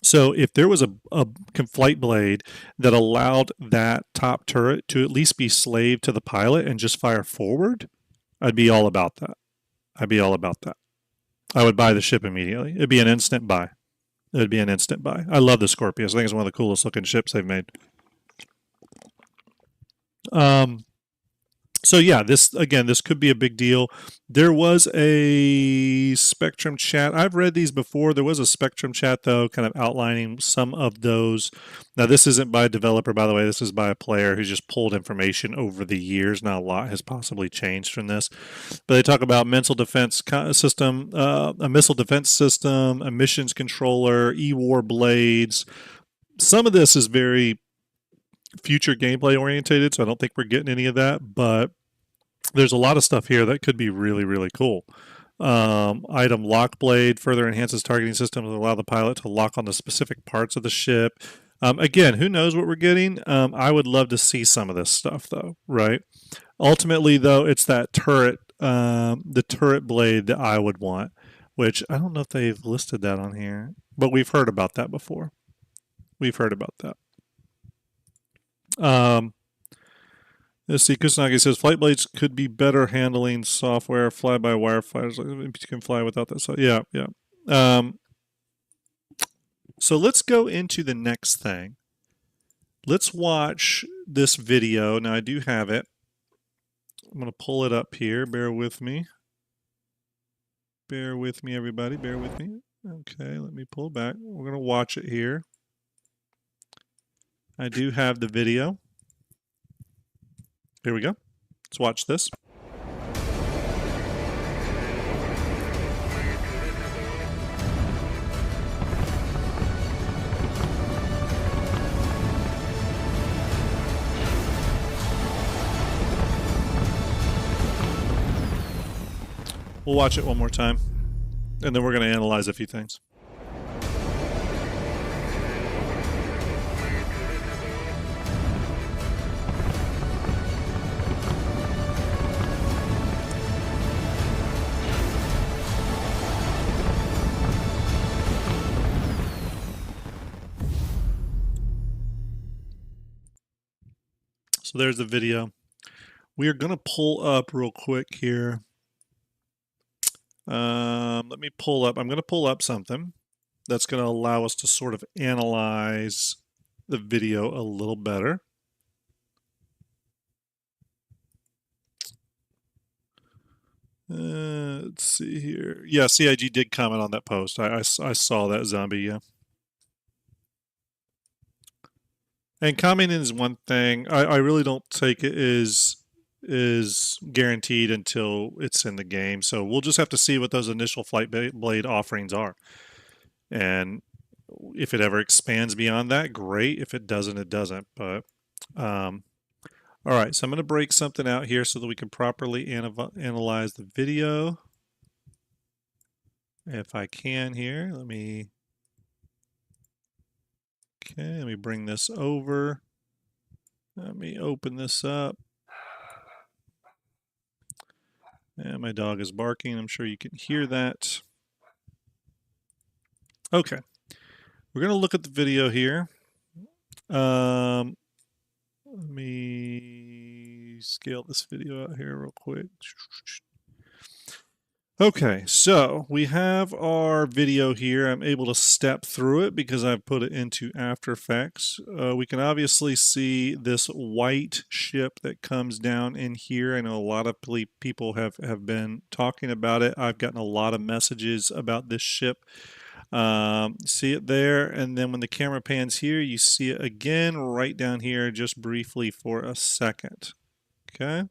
So if there was a flight blade that allowed that top turret to at least be slave to the pilot and just fire forward, I'd be all about that. I'd be all about that. I would buy the ship immediately. It'd be an instant buy. It would be an instant buy. I love the Scorpius. I think it's one of the coolest looking ships they've made. So yeah, this could be a big deal. There was a Spectrum chat. I've read these before. There was a Spectrum chat, though, kind of outlining some of those. Now, this isn't by a developer, by the way. This is by a player who's just pulled information over the years. Now, a lot has possibly changed from this. But they talk about missile defense system, a missile defense system, a missions controller, E-War blades. Some of this is very future gameplay orientated, so I don't think we're getting any of that, but there's a lot of stuff here that could be really, really cool. Item lock blade further enhances targeting systems and allow the pilot to lock on the specific parts of the ship. Again, who knows what we're getting? I would love to see some of this stuff, though, right? Ultimately, though, it's that turret, the turret blade that I would want, which I don't know if they've listed that on here, but we've heard about that before. We've heard about that. Let's see, Kusanagi says flight blades could be better handling software, fly-by-wire fighters. You can fly without that. So yeah. So let's go into the next thing. Let's watch this video. Now I do have it. I'm going to pull it up here. Bear with me. Bear with me, everybody. Bear with me. Okay, let me pull back. We're going to watch it here. I do have the video. Here we go. Let's watch this. We'll watch it one more time, and then we're going to analyze a few things. So there's the video. We are going to pull up real quick here Let me pull up. I'm going to pull up something that's going to allow us to sort of analyze the video a little better. Let's see here. Yeah, CIG did comment on that post. I saw that, Zombie, yeah. And commenting is one thing. I really don't take it is guaranteed until it's in the game. So we'll just have to see what those initial Flight Blade offerings are. And if it ever expands beyond that, great. If it doesn't, it doesn't. But all right, so I'm going to break something out here so that we can properly analyze the video. If I can here, let me bring this over. Let me open this up. And my dog is barking. I'm sure you can hear that. Okay. We're going to look at the video here. Let me scale this video out here real quick. Okay, so we have our video here. I'm able to step through it because I've put it into After Effects. We can obviously see this white ship that comes down in here. I know a lot of people have been talking about it. I've gotten a lot of messages about this ship. See it there, and then when the camera pans here, you see it again right down here just briefly for a second. Okay.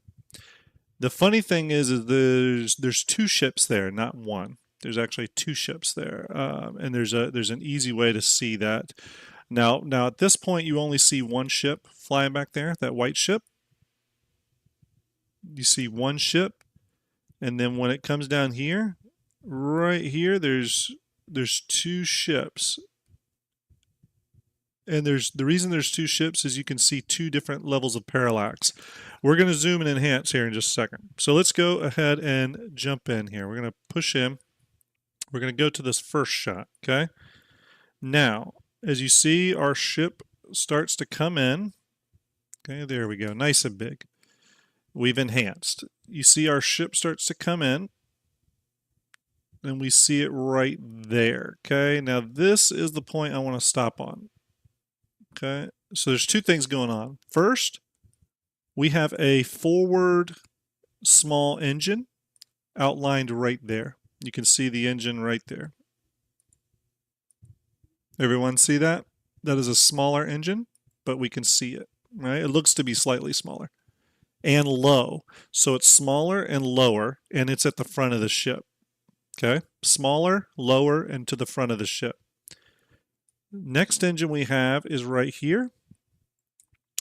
The funny thing is there's two ships there, not one. There's actually two ships there, and there's an easy way to see that. Now at this point, you only see one ship flying back there, that white ship. You see one ship, and then when it comes down here, right here, there's two ships. And the reason there's two ships is you can see two different levels of parallax. We're going to zoom and enhance here in just a second. So let's go ahead and jump in here. We're going to push in. We're going to go to this first shot, okay? Now, as you see, our ship starts to come in. Okay, there we go. Nice and big. We've enhanced. You see our ship starts to come in. And we see it right there, okay? Now, this is the point I want to stop on. Okay, so there's two things going on. First, we have a forward small engine outlined right there. You can see the engine right there. Everyone see that? That is a smaller engine, but we can see it, right? It looks to be slightly smaller and low. So it's smaller and lower, and it's at the front of the ship. Okay, smaller, lower, and to the front of the ship. Next engine we have is right here.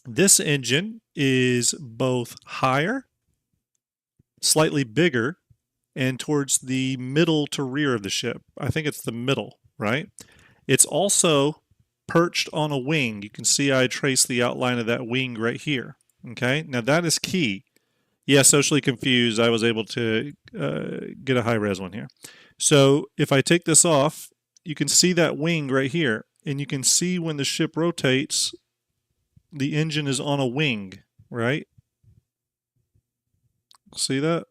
This engine is both higher, slightly bigger, and towards the middle to rear of the ship. I think it's the middle, right? It's also perched on a wing. You can see I traced the outline of that wing right here. Okay, now that is key. Yeah, socially confused. I was able to get a high-res one here. So if I take this off, you can see that wing right here. And you can see when the ship rotates, the engine is on a wing, right? See that?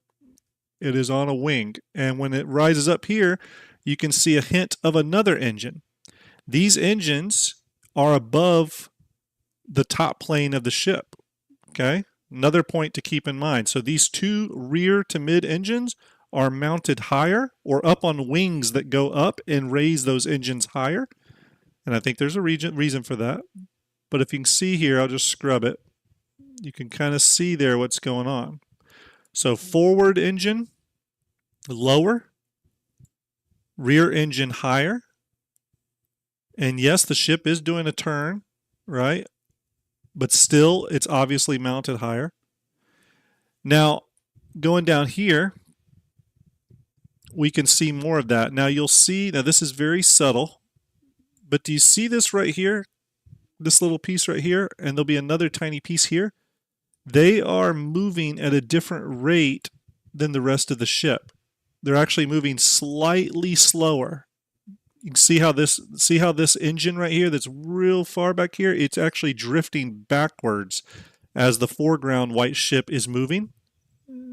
It is on a wing. And when it rises up here, you can see a hint of another engine. These engines are above the top plane of the ship, okay? Another point to keep in mind. So these two rear to mid engines are mounted higher or up on wings that go up and raise those engines higher. And I think there's a reason for that. But if you can see here, I'll just scrub it. You can kind of see there what's going on. So forward engine, lower. Rear engine, higher. And yes, the ship is doing a turn, right? But still, it's obviously mounted higher. Now, going down here, we can see more of that. Now, you'll see, now this is very subtle. But do you see this right here? This little piece right here, and there'll be another tiny piece here. They are moving at a different rate than the rest of the ship. They're actually moving slightly slower. You can see how this engine right here that's real far back here, it's actually drifting backwards as the foreground white ship is moving.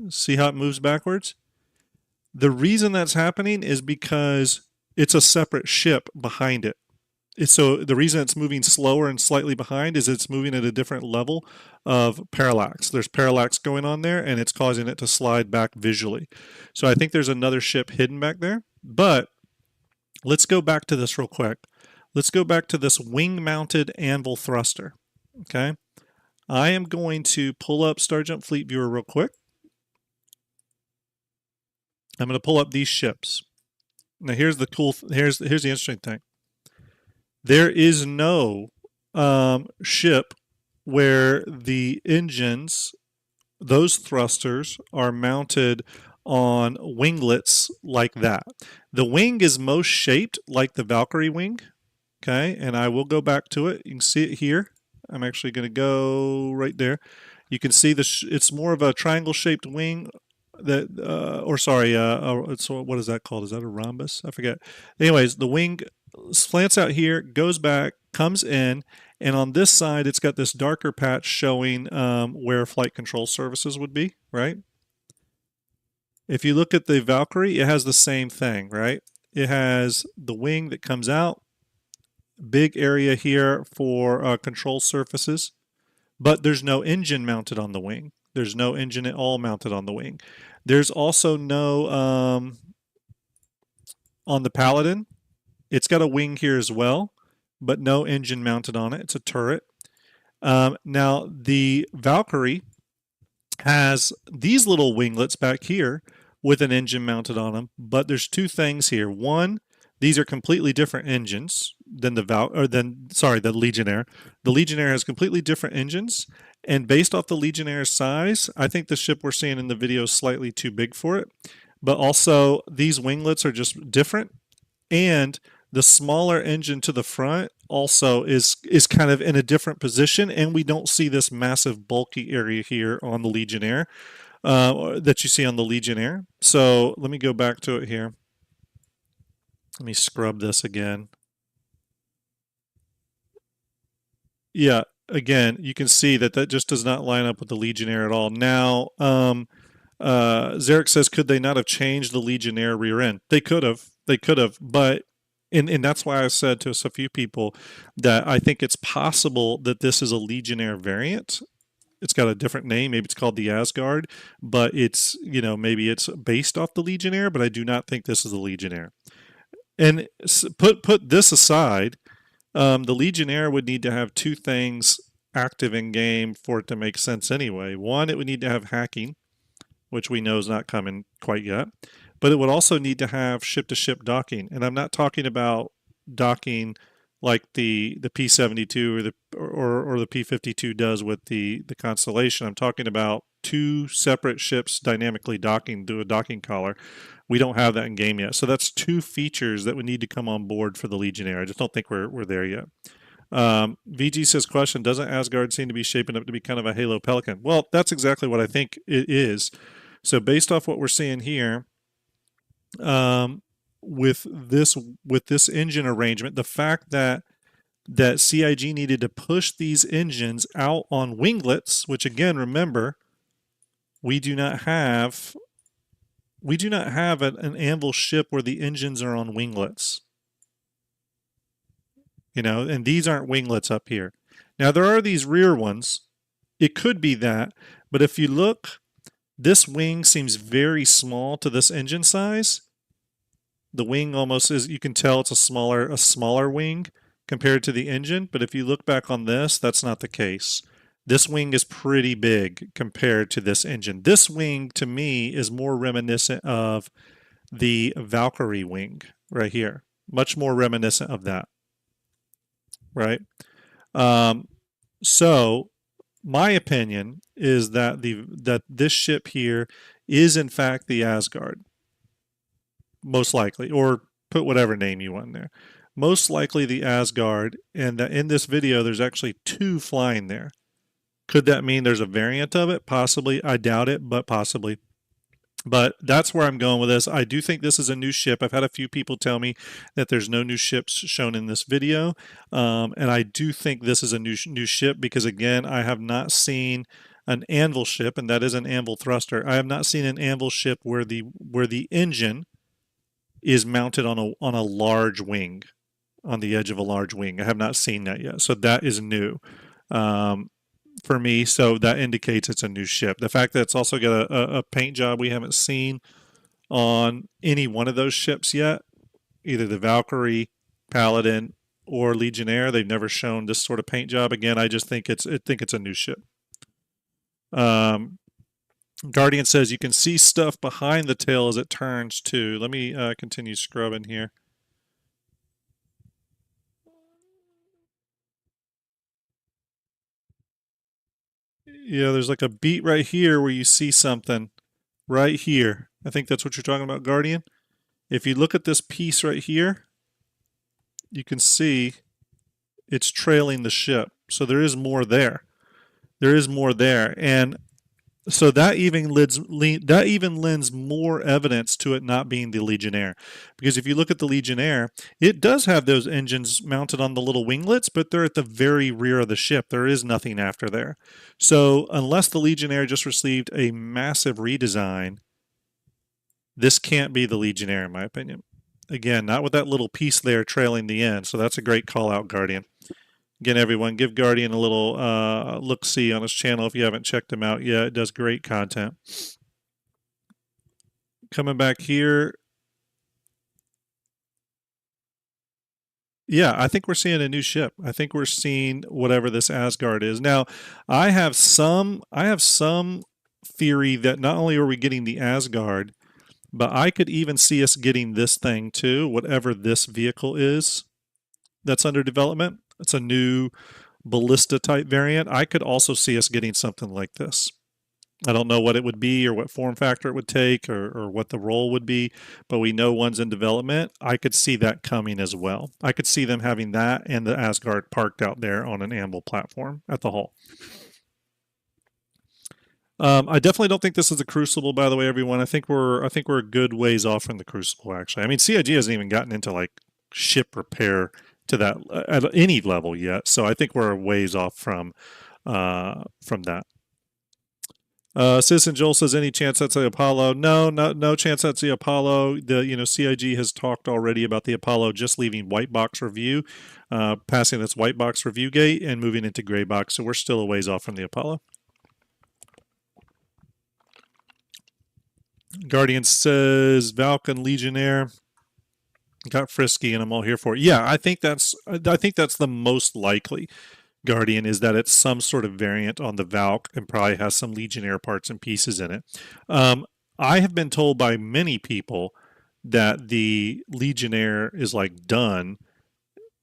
See how it moves backwards? The reason that's happening is because it's a separate ship behind it. So the reason it's moving slower and slightly behind is it's moving at a different level of parallax. There's parallax going on there, and it's causing it to slide back visually. So I think there's another ship hidden back there. But let's go back to this real quick. Let's go back to this wing-mounted anvil thruster. Okay, I am going to pull up Starjump Fleet Viewer real quick. I'm going to pull up these ships. Now here's the here's the interesting thing. There is no ship where the engines, those thrusters, are mounted on winglets like that. The wing is most shaped like the Valkyrie wing. Okay, and I will go back to it. You can see it here. I'm actually going to go right there. You can see it's more of a triangle-shaped wing. That it's, what is that called? Is that a rhombus? I forget. Anyways, the wing slants out here, goes back, comes in, and on this side, it's got this darker patch showing where flight control services would be, right? If you look at the Valkyrie, it has the same thing, right? It has the wing that comes out, big area here for control surfaces, but there's no engine mounted on the wing. There's no engine at all mounted on the wing. There's also no, on the Paladin, it's got a wing here as well, but no engine mounted on it. It's a turret. Now, the Valkyrie has these little winglets back here with an engine mounted on them, but there's two things here. One, these are completely different engines than the Legionnaire. The Legionnaire has completely different engines, and based off the Legionnaire's size, I think the ship we're seeing in the video is slightly too big for it. But also, these winglets are just different, and the smaller engine to the front also is kind of in a different position, and we don't see this massive bulky area here on the Legionnaire that you see on the Legionnaire. So let me go back to it here. Let me scrub this again. Yeah, again, you can see that just does not line up with the Legionnaire at all. Now, Zarek says, could they not have changed the Legionnaire rear end? They could have, but and that's why I said to a few people that I think it's possible that this is a Legionnaire variant. It's got a different name. Maybe it's called the Asgard, but it's, maybe it's based off the Legionnaire, but I do not think this is the Legionnaire. And put this aside, the Legionnaire would need to have two things active in game for it to make sense anyway. One, it would need to have hacking, which we know is not coming quite yet, but it would also need to have ship-to-ship docking. And I'm not talking about docking like the P-72 or the P-52 does with the Constellation. I'm talking about two separate ships dynamically docking to a docking collar. We don't have that in game yet. So that's two features that would need to come on board for the Legionnaire. I just don't think we're there yet. VG says, question, doesn't Asgard seem to be shaping up to be kind of a Halo Pelican? Well, that's exactly what I think it is. So based off what we're seeing here, with this engine arrangement, the fact that CIG needed to push these engines out on winglets, which again, remember, we do not have an Anvil ship where the engines are on winglets. And these aren't winglets up here. Now, there are these rear ones. It could be that, but if you look, this wing seems very small to this engine size. The wing almost is, you can tell it's a smaller wing compared to the engine, but if you look back on this, that's not the case. This wing is pretty big compared to this engine. This wing, to me, is more reminiscent of the Valkyrie wing right here. Much more reminiscent of that, right? So my opinion is that this ship here is in fact the Asgard, most likely, or put whatever name you want there. Most likely the Asgard, and that in this video there's actually two flying there. Could that mean there's a variant of it? Possibly. I doubt it, but possibly. But that's where I'm going with this. I do think this is a new ship. I've had a few people tell me that there's no new ships shown in this video. And I do think this is a new ship because, again, I have not seen an anvil ship, and that is an anvil thruster. I have not seen an anvil ship where the engine is mounted on a large wing, on the edge of a large wing. I have not seen that yet, so that is new for me. So that indicates it's a new ship. The fact that it's also got a paint job we haven't seen on any one of those ships yet, either the Valkyrie, Paladin, or Legionnaire. They've never shown this sort of paint job. Again, I just think it's a new ship. Guardian says you can see stuff behind the tail as it turns too. Let me continue scrubbing here. Yeah, there's like a beat right here where you see something right here. I think that's what you're talking about, Guardian. If you look at this piece right here, you can see it's trailing the ship. So there is more there. There is more there. And so that even lends more evidence to it not being the Legionnaire. Because if you look at the Legionnaire, it does have those engines mounted on the little winglets, but they're at the very rear of the ship. There is nothing after there. So unless the Legionnaire just received a massive redesign, this can't be the Legionnaire, in my opinion. Again, not with that little piece there trailing the end. So that's a great call out, Guardian. Again, everyone, give Guardian a little look-see on his channel if you haven't checked him out yet. It does great content. Coming back here. Yeah, I think we're seeing a new ship. I think we're seeing whatever this Asgard is. Now, I have some theory that not only are we getting the Asgard, but I could even see us getting this thing too, whatever this vehicle is that's under development. It's a new ballista type variant. I could also see us getting something like this. I don't know what it would be or what form factor it would take or what the role would be, but we know one's in development. I could see that coming as well. I could see them having that and the Asgard parked out there on an anvil platform at the hull. I definitely don't think this is a Crucible, by the way, everyone. I think we're a good ways off from the Crucible, actually. I mean, CIG hasn't even gotten into like ship repair to that at any level yet, so I think we're a ways off from that. Citizen Joel says, any chance that's the Apollo? No chance that's the Apollo. CIG has talked already about the Apollo just leaving white box review, passing its white box review gate and moving into gray box. So we're still a ways off from the Apollo. Guardian says Valken Legionnaire got frisky, and I'm all here for it. Yeah, I think that's the most likely. Guardian is that it's some sort of variant on the Valk and probably has some Legionnaire parts and pieces in it. I have been told by many people that the Legionnaire is like done,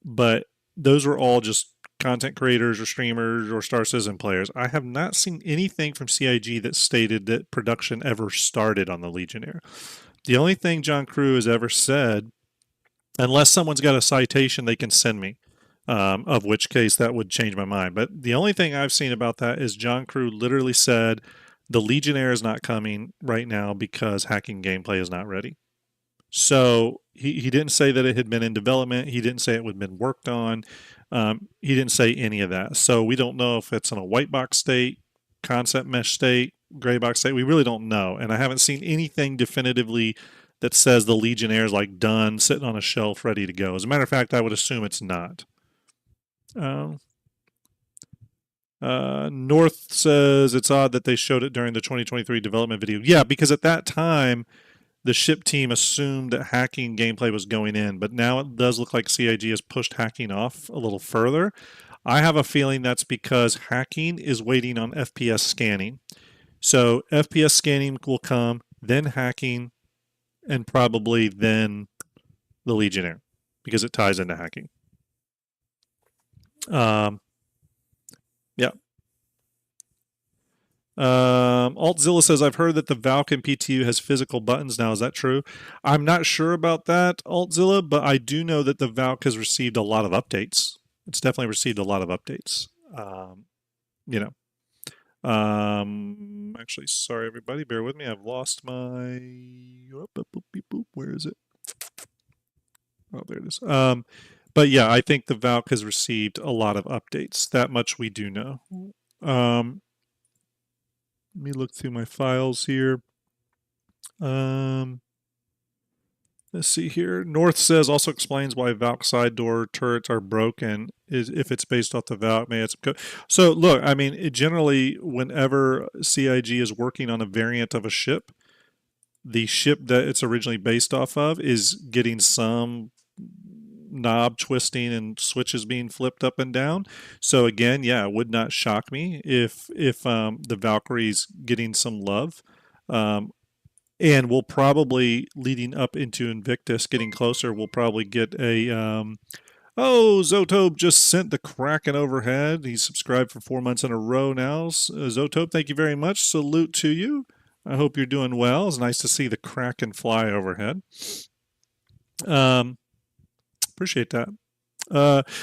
but those are all just content creators or streamers or Star Citizen players. I have not seen anything from CIG that stated that production ever started on the Legionnaire. The only thing John Crew has ever said, unless someone's got a citation they can send me, of which case that would change my mind. But the only thing I've seen about that is John Crew literally said the Legionnaire is not coming right now because hacking gameplay is not ready. So he didn't say that it had been in development. He didn't say it had been worked on. He didn't say any of that. So we don't know if it's in a white box state, concept mesh state, gray box state. We really don't know. And I haven't seen anything definitively that says the Legionnaire is like done, sitting on a shelf, ready to go. As a matter of fact, I would assume it's not. North says it's odd that they showed it during the 2023 development video. Yeah, because at that time, the ship team assumed that hacking gameplay was going in, but now it does look like CIG has pushed hacking off a little further. I have a feeling that's because hacking is waiting on FPS scanning. So FPS scanning will come, then hacking, and probably then the Legionnaire, because it ties into hacking. Yeah. Altzilla says, I've heard that the Valken PTU has physical buttons now. Is that true? I'm not sure about that, Altzilla, but I do know that the Valk has received a lot of updates. It's definitely received a lot of updates. Actually, sorry, everybody. Bear with me. I've lost my... Where is it? Oh, there it is. But yeah, I think the Valk has received a lot of updates. That much we do know. Let me look through my files here. Let's see here. North says also explains why Valk side door turrets are broken. Is if it's based off the Valk, may it's so look. I mean, generally, whenever CIG is working on a variant of a ship, the ship that it's originally based off of is getting some knob twisting and switches being flipped up and down. So again, yeah, it would not shock me if the Valkyrie's getting some love. And we'll probably, leading up into Invictus, getting closer, we'll probably get a, oh, Zotobe just sent the Kraken overhead. He's subscribed for 4 months in a row now. Zotobe, thank you very much. Salute to you. I hope you're doing well. It's nice to see the Kraken fly overhead. Appreciate that.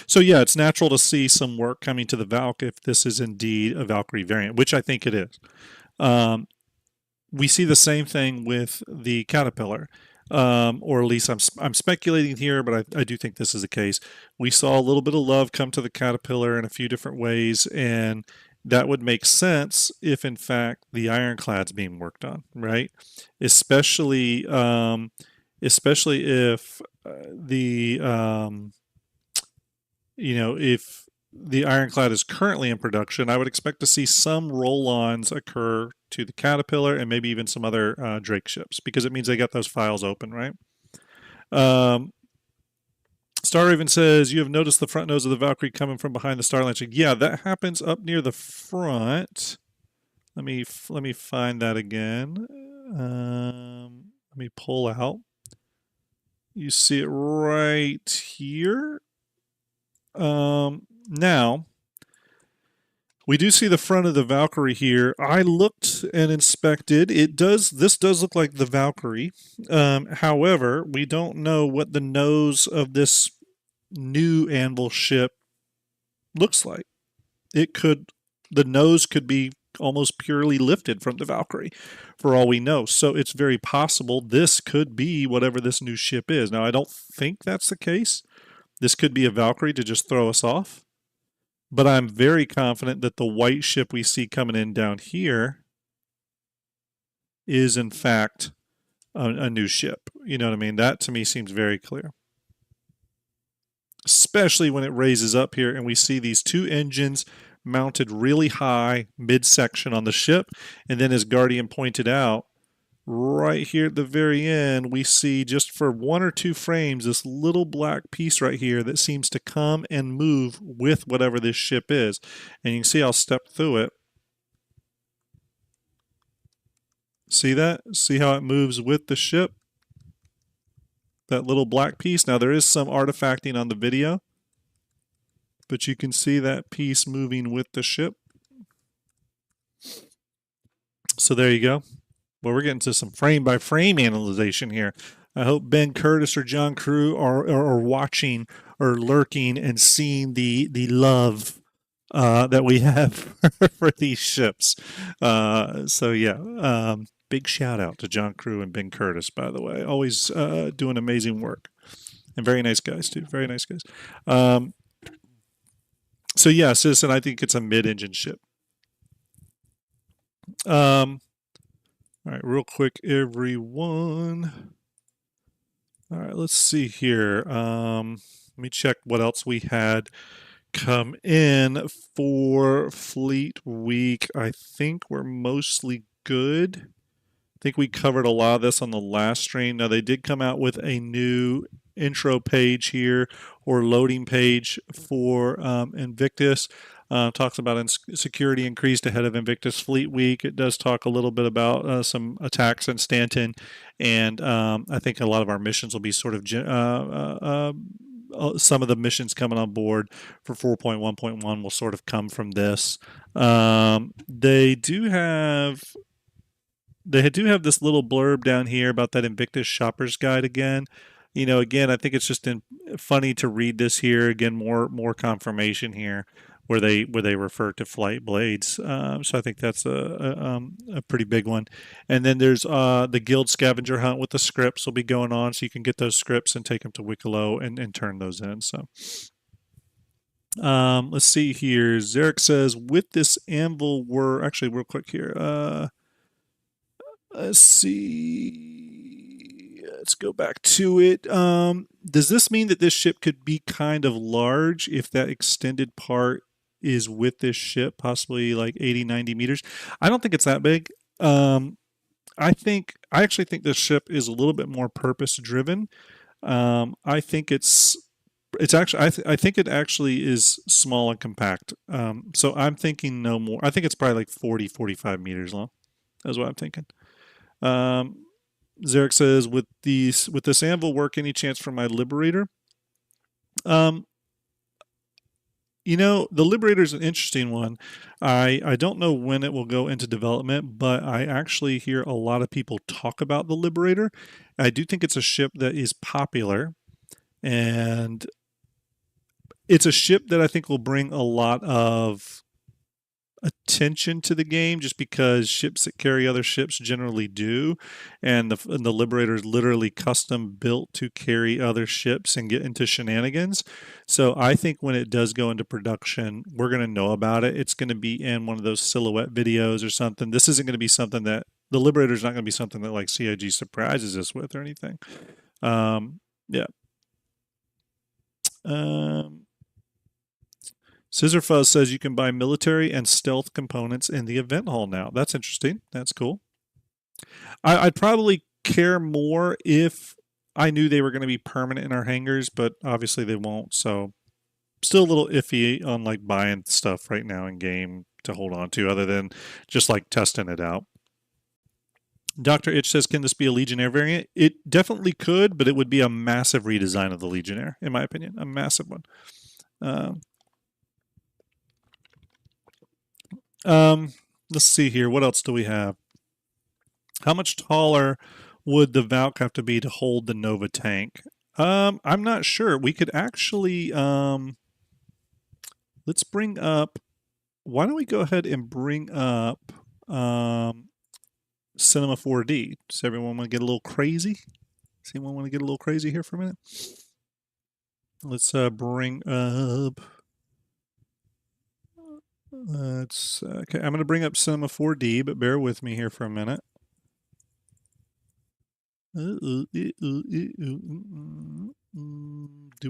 So yeah, it's natural to see some work coming to the Valk if this is indeed a Valkyrie variant, which I think it is. We see the same thing with the Caterpillar, or at least I'm speculating here, but I do think this is the case. We saw a little bit of love come to the Caterpillar in a few different ways, and that would make sense if, in fact, the Ironclad's being worked on, right? Especially if if the Ironclad is currently in production, I would expect to see some roll-ons occur to the Caterpillar and maybe even some other Drake ships, because it means they got those files open, right? Starraven says, you have noticed the front nose of the Valkyrie coming from behind the Starlancer. Yeah, that happens up near the front. Let me find that again. Let me pull out. You see it right here. Now, we do see the front of the Valkyrie here. I looked and inspected. This does look like the Valkyrie. However, we don't know what the nose of this new Anvil ship looks like. The nose could be almost purely lifted from the Valkyrie, for all we know. So it's very possible this could be whatever this new ship is. Now, I don't think that's the case. This could be a Valkyrie to just throw us off. But I'm very confident that the white ship we see coming in down here is, in fact, a new ship. You know what I mean? That, to me, seems very clear. Especially when it raises up here and we see these two engines mounted really high midsection on the ship. And then, as Guardian pointed out, right here at the very end, we see, just for 1 or 2 frames, this little black piece right here that seems to come and move with whatever this ship is. And you can see I'll step through it. See that? See how it moves with the ship? That little black piece. Now, there is some artifacting on the video, but you can see that piece moving with the ship. So there you go. Well, we're getting to some frame-by-frame analyzation here. I hope Ben Curtis or John Crew are watching or lurking and seeing the love that we have for these ships. So yeah, big shout out to John Crew and Ben Curtis, by the way. Always doing amazing work. And very nice guys, too. Very nice guys. So yeah, Citizen, I think it's a mid-engine ship. All right, real quick, everyone. All right, let's see here. Let me check what else we had come in for Fleet Week. I think we're mostly good. I think we covered a lot of this on the last stream. Now, they did come out with a new intro page here, or loading page for Invictus. Talks about security increased ahead of Invictus Fleet Week. It does talk a little bit about some attacks in Stanton, and I think a lot of our missions will be sort of some of the missions coming on board for 4.1.1 will sort of come from this. They do have this little blurb down here about that Invictus Shopper's Guide again. You know, again, I think it's just funny to read this here. Again, more confirmation here where they refer to flight blades. So I think that's a pretty big one. And then there's the Guild Scavenger Hunt with the scripts will be going on, so you can get those scripts and take them to Wicklow and turn those in. So Let's see here. Zarek says, with this anvil, we're actually real quick here. Let's see. Let's go back to it. Does this mean that this ship could be kind of large if that extended part is with this ship, possibly like 80, 90 meters? I don't think it's that big. I actually think this ship is a little bit more purpose driven. I think it's actually I think it actually is small and compact. So I'm thinking no more. I think it's probably like 40, 45 meters long. That's what I'm thinking. Zarek says, with this anvil work, any chance for my Liberator? You know, the Liberator is an interesting one. I don't know when it will go into development, but I actually hear a lot of people talk about the Liberator. I do think it's a ship that is popular, and it's a ship that I think will bring a lot of attention to the game, just because ships that carry other ships generally do, and the Liberator is literally custom built to carry other ships and get into shenanigans. So I think when it does go into production, we're going to know about it. It's going to be in one of those silhouette videos or something. This isn't going to be something that the Liberator is not going to be something that like CIG surprises us with or anything. Yeah. Scissor Fuzz says you can buy military and stealth components in the event hall now. That's interesting. That's cool. I'd probably care more if I knew they were going to be permanent in our hangars, but obviously they won't. So still a little iffy on like buying stuff right now in game to hold on to, other than just like testing it out. Dr. Itch says, can this be a Legionnaire variant? It definitely could, but it would be a massive redesign of the Legionnaire, in my opinion. A massive one. Let's see here. What else do we have? How much taller would the Valk have to be to hold the Nova tank? I'm not sure. We could actually, let's bring up, why don't we go ahead and bring up Cinema 4D? Does everyone want to get a little crazy? Does anyone want to get a little crazy here for a minute? Let's bring up... okay. I'm going to bring up Cinema 4D, but bear with me here for a minute. Do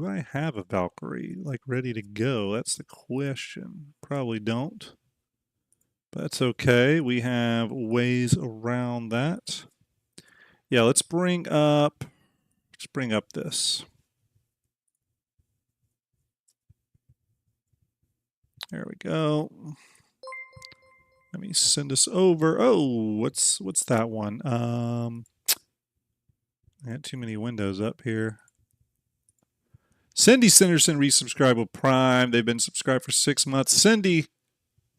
I have a Valkyrie like ready to go? That's the question. Probably don't. But that's okay. We have ways around that. Yeah, let's bring up this. There we go. Let me send us over. Oh, what's that one? I had too many windows up here. Cindy Sanderson resubscribed with Prime. They've been subscribed for 6 months. Cindy,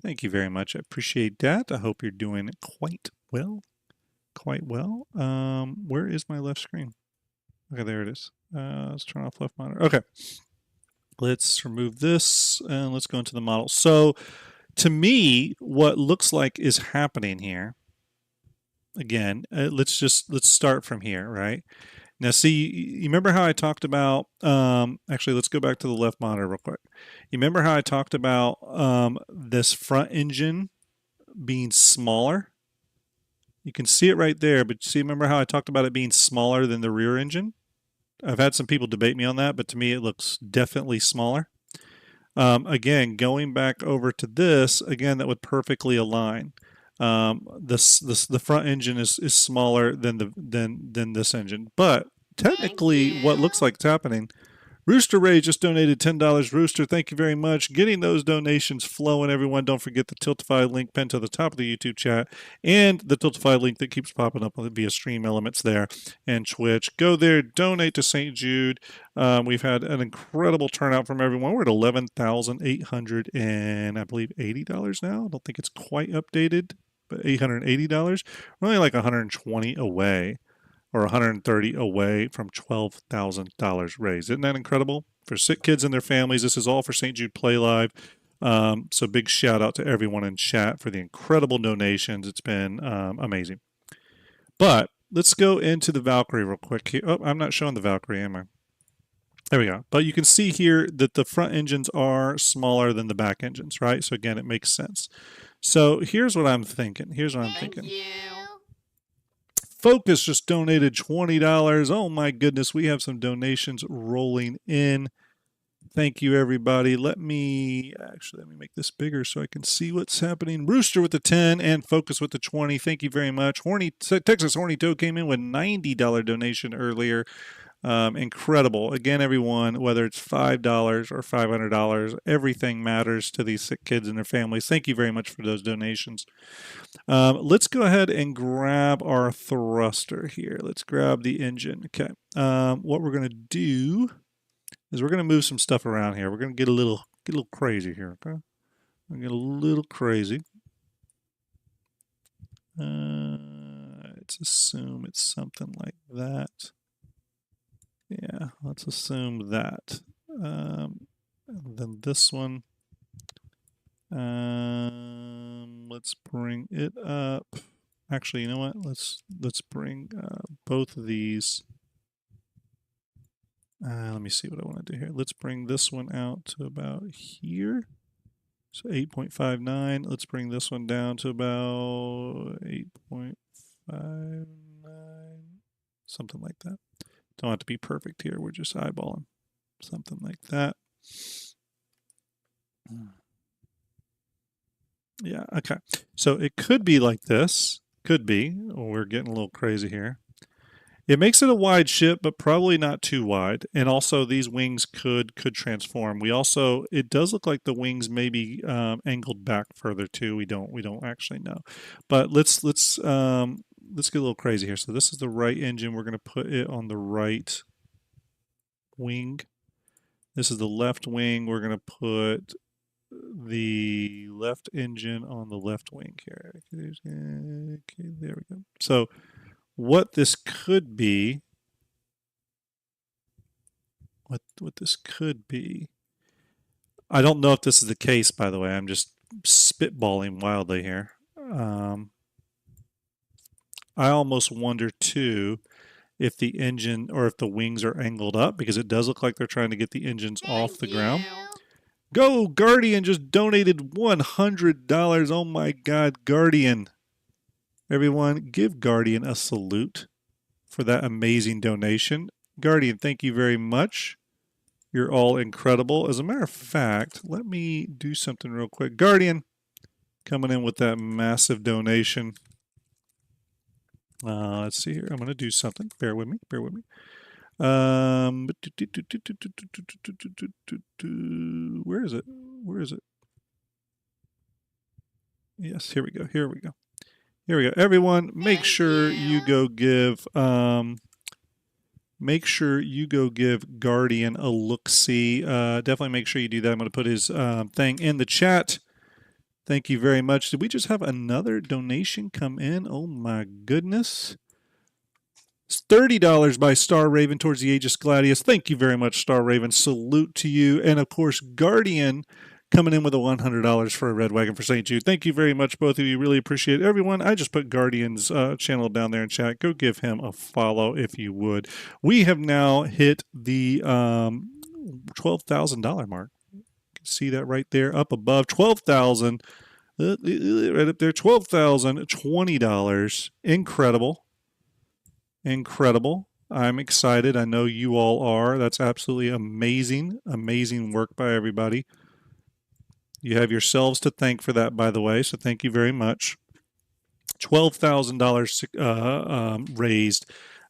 thank you very much. I appreciate that. I hope you're doing quite well. Quite well. Where is my left screen? Okay, there it is. Let's turn off left monitor. Okay. Let's remove this and let's go into the model. So to me, what looks like is happening here, again, let's start from here, right? Now, see, you remember how I talked about, actually, let's go back to the left monitor real quick. You remember how I talked about this front engine being smaller? You can see it right there, but see, remember how I talked about it being smaller than the rear engine? I've had some people debate me on that, but to me it looks definitely smaller. Again, going back over to this, again, that would perfectly align. The front engine is smaller than this engine, but technically what looks like it's happening. Rooster Ray just donated $10. Rooster, thank you very much. Getting those donations flowing, everyone. Don't forget the Tiltify link pinned to the top of the YouTube chat and the Tiltify link that keeps popping up via Stream Elements there and Twitch. Go there, donate to St. Jude. We've had an incredible turnout from everyone. We're at $11,800 and I believe $80 now. I don't think it's quite updated, but $880. We're only like $120 away, or 130 away from $12,000 raised. Isn't that incredible? For sick kids and their families, this is all for St. Jude Play Live. So big shout out to everyone in chat for the incredible donations. It's been amazing. But let's go into the Valkyrie real quick. Oh, I'm not showing the Valkyrie, am I? There we go. But you can see here that the front engines are smaller than the back engines, right? So again, it makes sense. So here's what I'm thinking. Thank you. Focus just donated $20. Oh my goodness, we have some donations rolling in. Thank you, everybody. Let me make this bigger so I can see what's happening. Rooster with the 10 and Focus with the 20. Thank you very much. Texas Horny Toe came in with $90 donation earlier. Incredible. Again, everyone, whether it's $5 or $500, everything matters to these sick kids and their families. Thank you very much for those donations. Let's go ahead and grab our thruster here. Let's grab the engine. Okay. What we're going to do is we're going to move some stuff around here. We're going to get a little crazy here, okay? We're going to get a little crazy. Let's assume it's something like that. Yeah, let's assume that. And then this one. Let's bring it up. Actually, you know what? Let's bring both of these. Let me see what I want to do here. Let's bring this one out to about here. So 8.59. Let's bring this one down to about 8.59. Something like that. Don't have to be perfect here. We're just eyeballing. Something like that. Yeah, okay. So it could be like this. Could be. Oh, we're getting a little crazy here. It makes it a wide ship, but probably not too wide. And also, these wings could transform. It does look like the wings may be angled back further too. We don't actually know. But let's get a little crazy here. So this is the right engine. We're going to put it on the right wing. This is the left wing. We're going to put the left engine on the left wing here. Okay, there we go. So what this could be, what this could be, I don't know if this is the case, by the way. I'm just spitballing wildly here. I almost wonder too if the engine or if the wings are angled up, because it does look like they're trying to get the engines off the ground. Go, Guardian just donated $100. Oh my God, Guardian. Everyone, give Guardian a salute for that amazing donation. Guardian, thank you very much. You're all incredible. As a matter of fact, let me do something real quick. Guardian, coming in with that massive donation. Let's see here. I'm going to do something. Bear with me. Bear with me. Where is it? Where is it? Yes, here we go. Here we go. Here we go. Everyone, make sure you go give Guardian a look-see. Definitely make sure you do that. I'm going to put his thing in the chat. Thank you very much. Did we just have another donation come in? Oh my goodness. It's $30 by Star Raven towards the Aegis Gladius. Thank you very much, Star Raven. Salute to you. And of course, Guardian coming in with a $100 for a Red Wagon for St. Jude. Thank you very much, both of you. Really appreciate it. Everyone, I just put Guardian's channel down there in chat. Go give him a follow if you would. We have now hit the $12,000 mark. You can see that right there up above. $12,000. Right up there. $12,020. Incredible. Incredible. I'm excited. I know you all are. That's absolutely amazing. Amazing work by everybody. You have yourselves to thank for that, by the way, so thank you very much. $12,000 raised.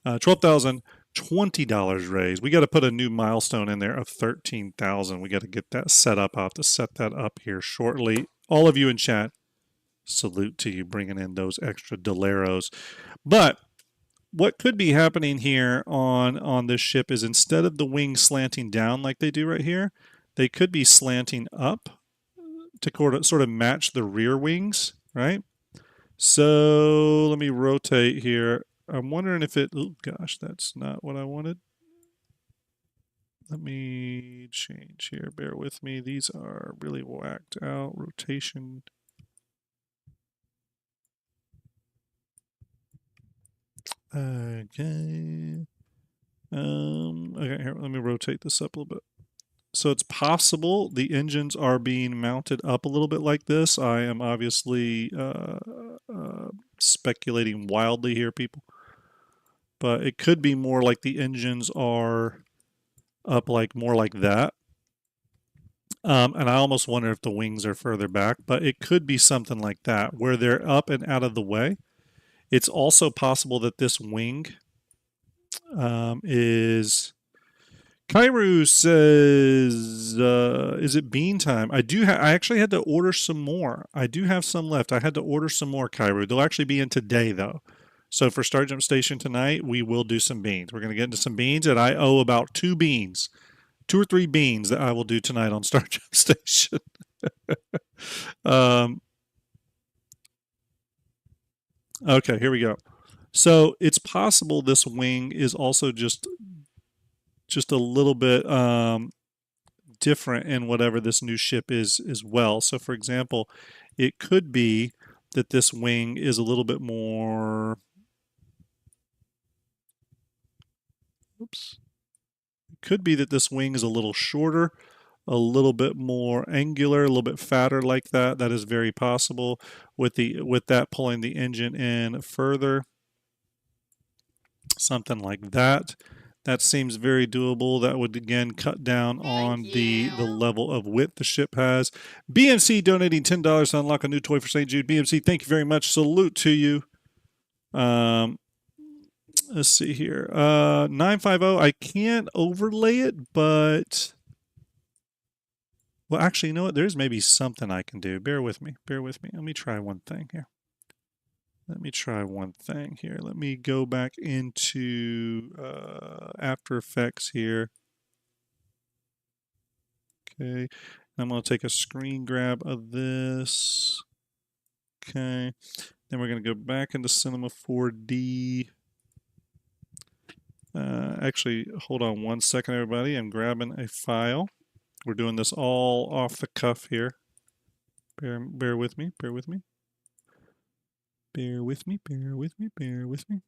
$12,020 raised. We got to put a new milestone in there of $13,000. We got to get that set up. I'll have to set that up here shortly. All of you in chat, salute to you bringing in those extra doleros. But what could be happening here on this ship is instead of the wings slanting down like they do right here, they could be slanting up to sort of match the rear wings, right? So let me rotate here. I'm wondering if it, oh gosh, that's not what I wanted. Let me change here. Bear with me. These are really whacked out. Rotation. Okay. Okay, here, let me rotate this up a little bit. So it's possible the engines are being mounted up a little bit like this. I am obviously speculating wildly here, people. But it could be more like the engines are up like more like that. And I almost wonder if the wings are further back, but it could be something like that, where they're up and out of the way. It's also possible that this wing is... Kairu says, is it bean time? I actually had to order some more. I do have some left. I had to order some more, Kairu. They'll actually be in today, though. So for Starjump Station tonight, we will do some beans. We're going to get into some beans, and I owe about 2 beans. 2 or 3 beans that I will do tonight on Starjump Station. Okay, here we go. So it's possible this wing is also just a little bit different in whatever this new ship is as well. So for example, it could be that this wing is a little bit more... Oops. It could be that this wing is a little shorter, a little bit more angular, a little bit fatter like that. That is very possible with that pulling the engine in further. Something like that. That seems very doable. That would again cut down on the level of width the ship has. BMC donating $10 to unlock a new toy for St. Jude. BMC, thank you very much. Salute to you. Let's see here. 950. I can't overlay it, but... Well, actually, you know what? There's maybe something I can do. Bear with me. Bear with me. Let me try one thing here. Let me go back into After Effects here. Okay. I'm going to take a screen grab of this. Okay. Then we're going to go back into Cinema 4D. Actually, hold on one second, everybody. I'm grabbing a file. We're doing this all off the cuff here. Bear with me. Bear with me. Bear with me. Bear with me. Bear with me.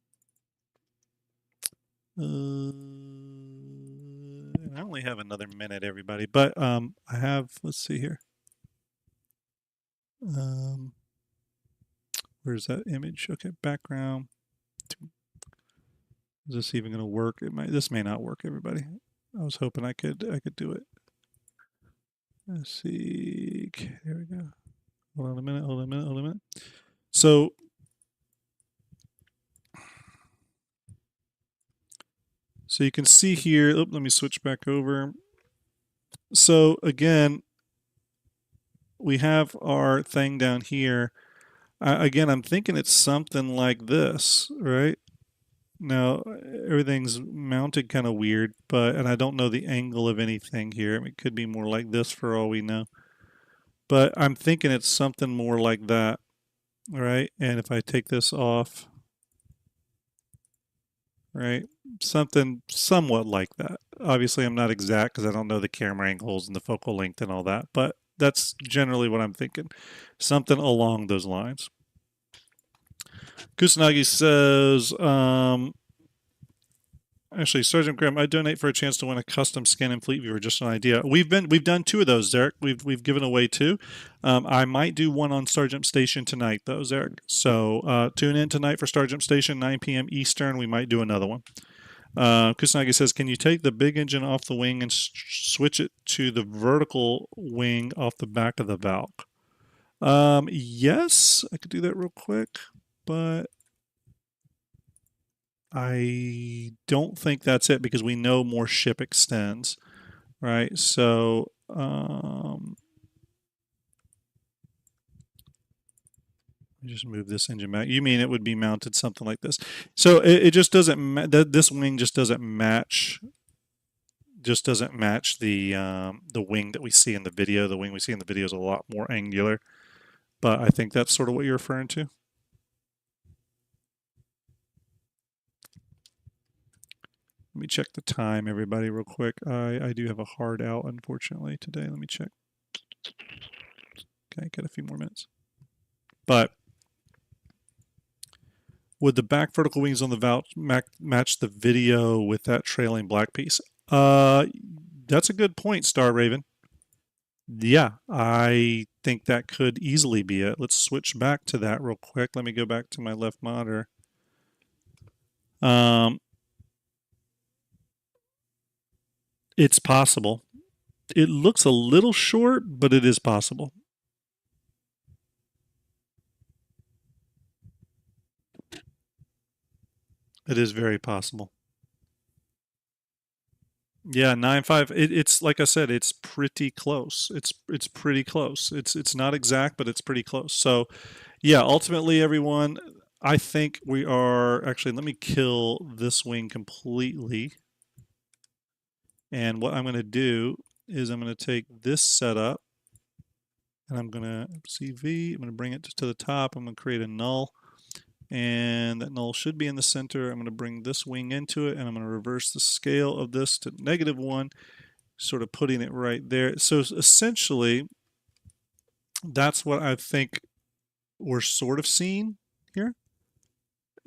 I only have another minute, everybody. But I have. Let's see here. Where's that image? Okay, background. Is this even going to work? This may not work, everybody. I was hoping I could do it. Let's see. Okay, there we go. Hold on a minute. So you can see here, let me switch back over. So again, we have our thing down here. Again, I'm thinking it's something like this, right? Now, everything's mounted kind of weird, and I don't know the angle of anything here. It could be more like this for all we know. But I'm thinking it's something more like that, right? And if I take this off, right, something somewhat like that. Obviously, I'm not exact because I don't know the camera angles and the focal length and all that, but that's generally what I'm thinking. Something along those lines. Kusanagi says, actually, Sergeant Graham, I donate for a chance to win a custom skin in Fleet Viewer. Just an idea. We've done 2 of those, Derek. We've given away 2. I might do one on Starjump Station tonight, though, Derek. So tune in tonight for Starjump Station, 9 p.m. Eastern. We might do another one. Kusanagi says, can you take the big engine off the wing and switch it to the vertical wing off the back of the Valk? Yes, I could do that real quick, but I don't think that's it because we know more ship extends, right? So, just move this engine back. You mean it would be mounted something like this? So it just doesn't. This wing just doesn't match. Just doesn't match the wing that we see in the video. The wing we see in the video is a lot more angular, but I think that's sort of what you're referring to. Let me check the time, everybody, real quick. I do have a hard out, unfortunately, today. Let me check. Okay, got a few more minutes. But Would the back vertical wings on the match the video with that trailing black piece? That's a good point, Star Raven. Yeah, I think that could easily be it. Let's switch back to that real quick. Let me go back to my left monitor. It's possible. It looks a little short, but it is possible. It is very possible. Yeah, 9.5. It's like I said, it's pretty close. It's pretty close. It's not exact, but it's pretty close. So, yeah, ultimately, everyone, I think we are actually. Let me kill this wing completely. And what I'm going to do is I'm going to take this setup, and I'm going to CV. I'm going to bring it to the top. I'm going to create a null. And that null should be in the center. I'm going to bring this wing into it, and I'm going to reverse the scale of this to -1, sort of putting it right there. So essentially, that's what I think we're sort of seeing here.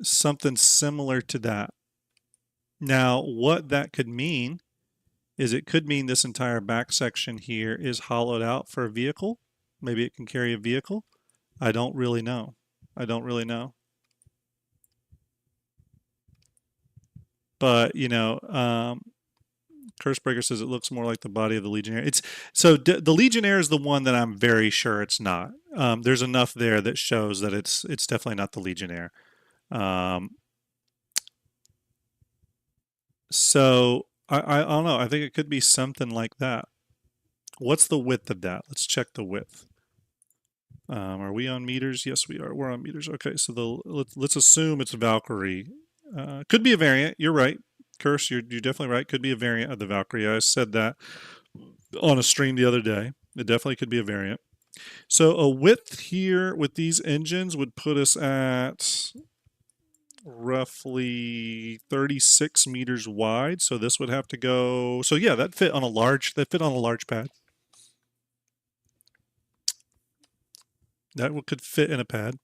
Something similar to that. Now, what that could mean is it could mean this entire back section here is hollowed out for a vehicle. Maybe it can carry a vehicle. I don't really know. I don't really know. But, you know, Cursebreaker says it looks more like the body of the Legionnaire. The Legionnaire is the one that I'm very sure it's not. There's enough there that shows that it's definitely not the Legionnaire. So I don't know. I think it could be something like that. What's the width of that? Let's check the width. Are we on meters? Yes, we are. We're on meters. Okay, so let's assume it's Valkyrie. Could be a variant. You're right. Curse, you're definitely right. Could be a variant of the Valkyrie. I said that on a stream the other day. It definitely could be a variant. So a width here with these engines would put us at roughly 36 meters wide. So this would have to go. So yeah, that fit on a large pad. That could fit in a pad.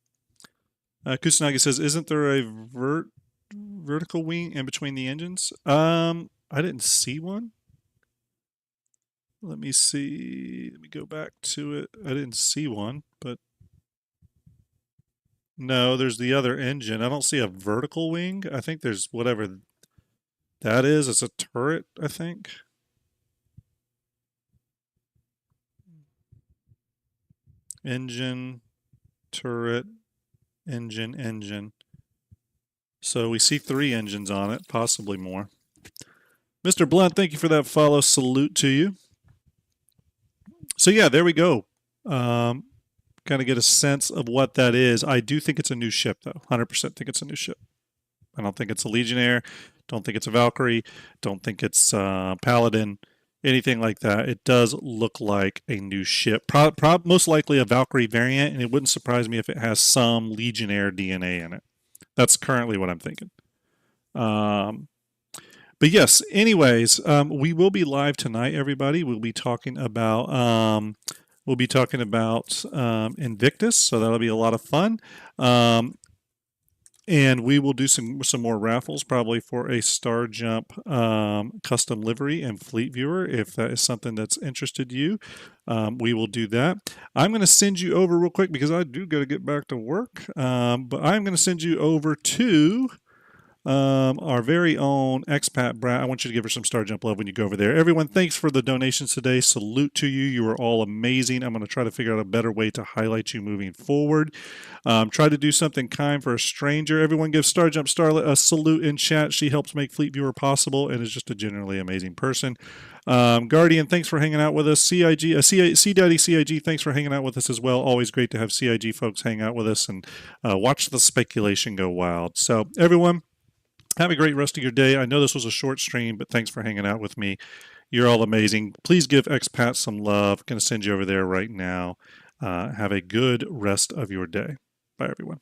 Kusanagi says, "Isn't there a vertical wing in between the engines?" I didn't see one. Let me see. Let me go back to it. I didn't see one, but no, there's the other engine. I don't see a vertical wing. I think there's whatever that is. It's a turret, I think. Engine, turret, engine. So we see 3 engines on it, possibly more. Mr. Blunt, thank you for that follow. Salute to you. So yeah, there we go. Kind of get a sense of what that is. I do think it's a new ship, though. 100% think it's a new ship. I don't think it's a Legionnaire. Don't think it's a Valkyrie. Don't think it's Paladin. Anything like that. It does look like a new ship. Most likely a Valkyrie variant, and it wouldn't surprise me if it has some Legionnaire DNA in it. That's currently what I'm thinking. But yes, anyways, we will be live tonight, everybody. We'll be talking about Invictus, so that'll be a lot of fun. And we will do some more raffles, probably for a Starjump custom livery and fleet viewer, if that is something that's interested you. We will do that. I'm going to send you over real quick because I do got to get back to work. But I'm going to send you over to our very own expat Brat. I want you to give her some Starjump love when you go over there. Everyone, thanks for the donations today. Salute to you. You are all amazing. I'm going to try to figure out a better way to highlight you moving forward. Try to do something kind for a stranger. Everyone give Starjump Starlet a salute in chat. She helps make Fleet Viewer possible and is just a generally amazing person. Guardian, thanks for hanging out with us. C-Daddy CIG, thanks for hanging out with us as well. Always great to have CIG folks hang out with us and watch the speculation go wild. So, everyone, have a great rest of your day. I know this was a short stream, but thanks for hanging out with me. You're all amazing. Please give Expat some love. Going to send you over there right now. Have a good rest of your day. Bye, everyone.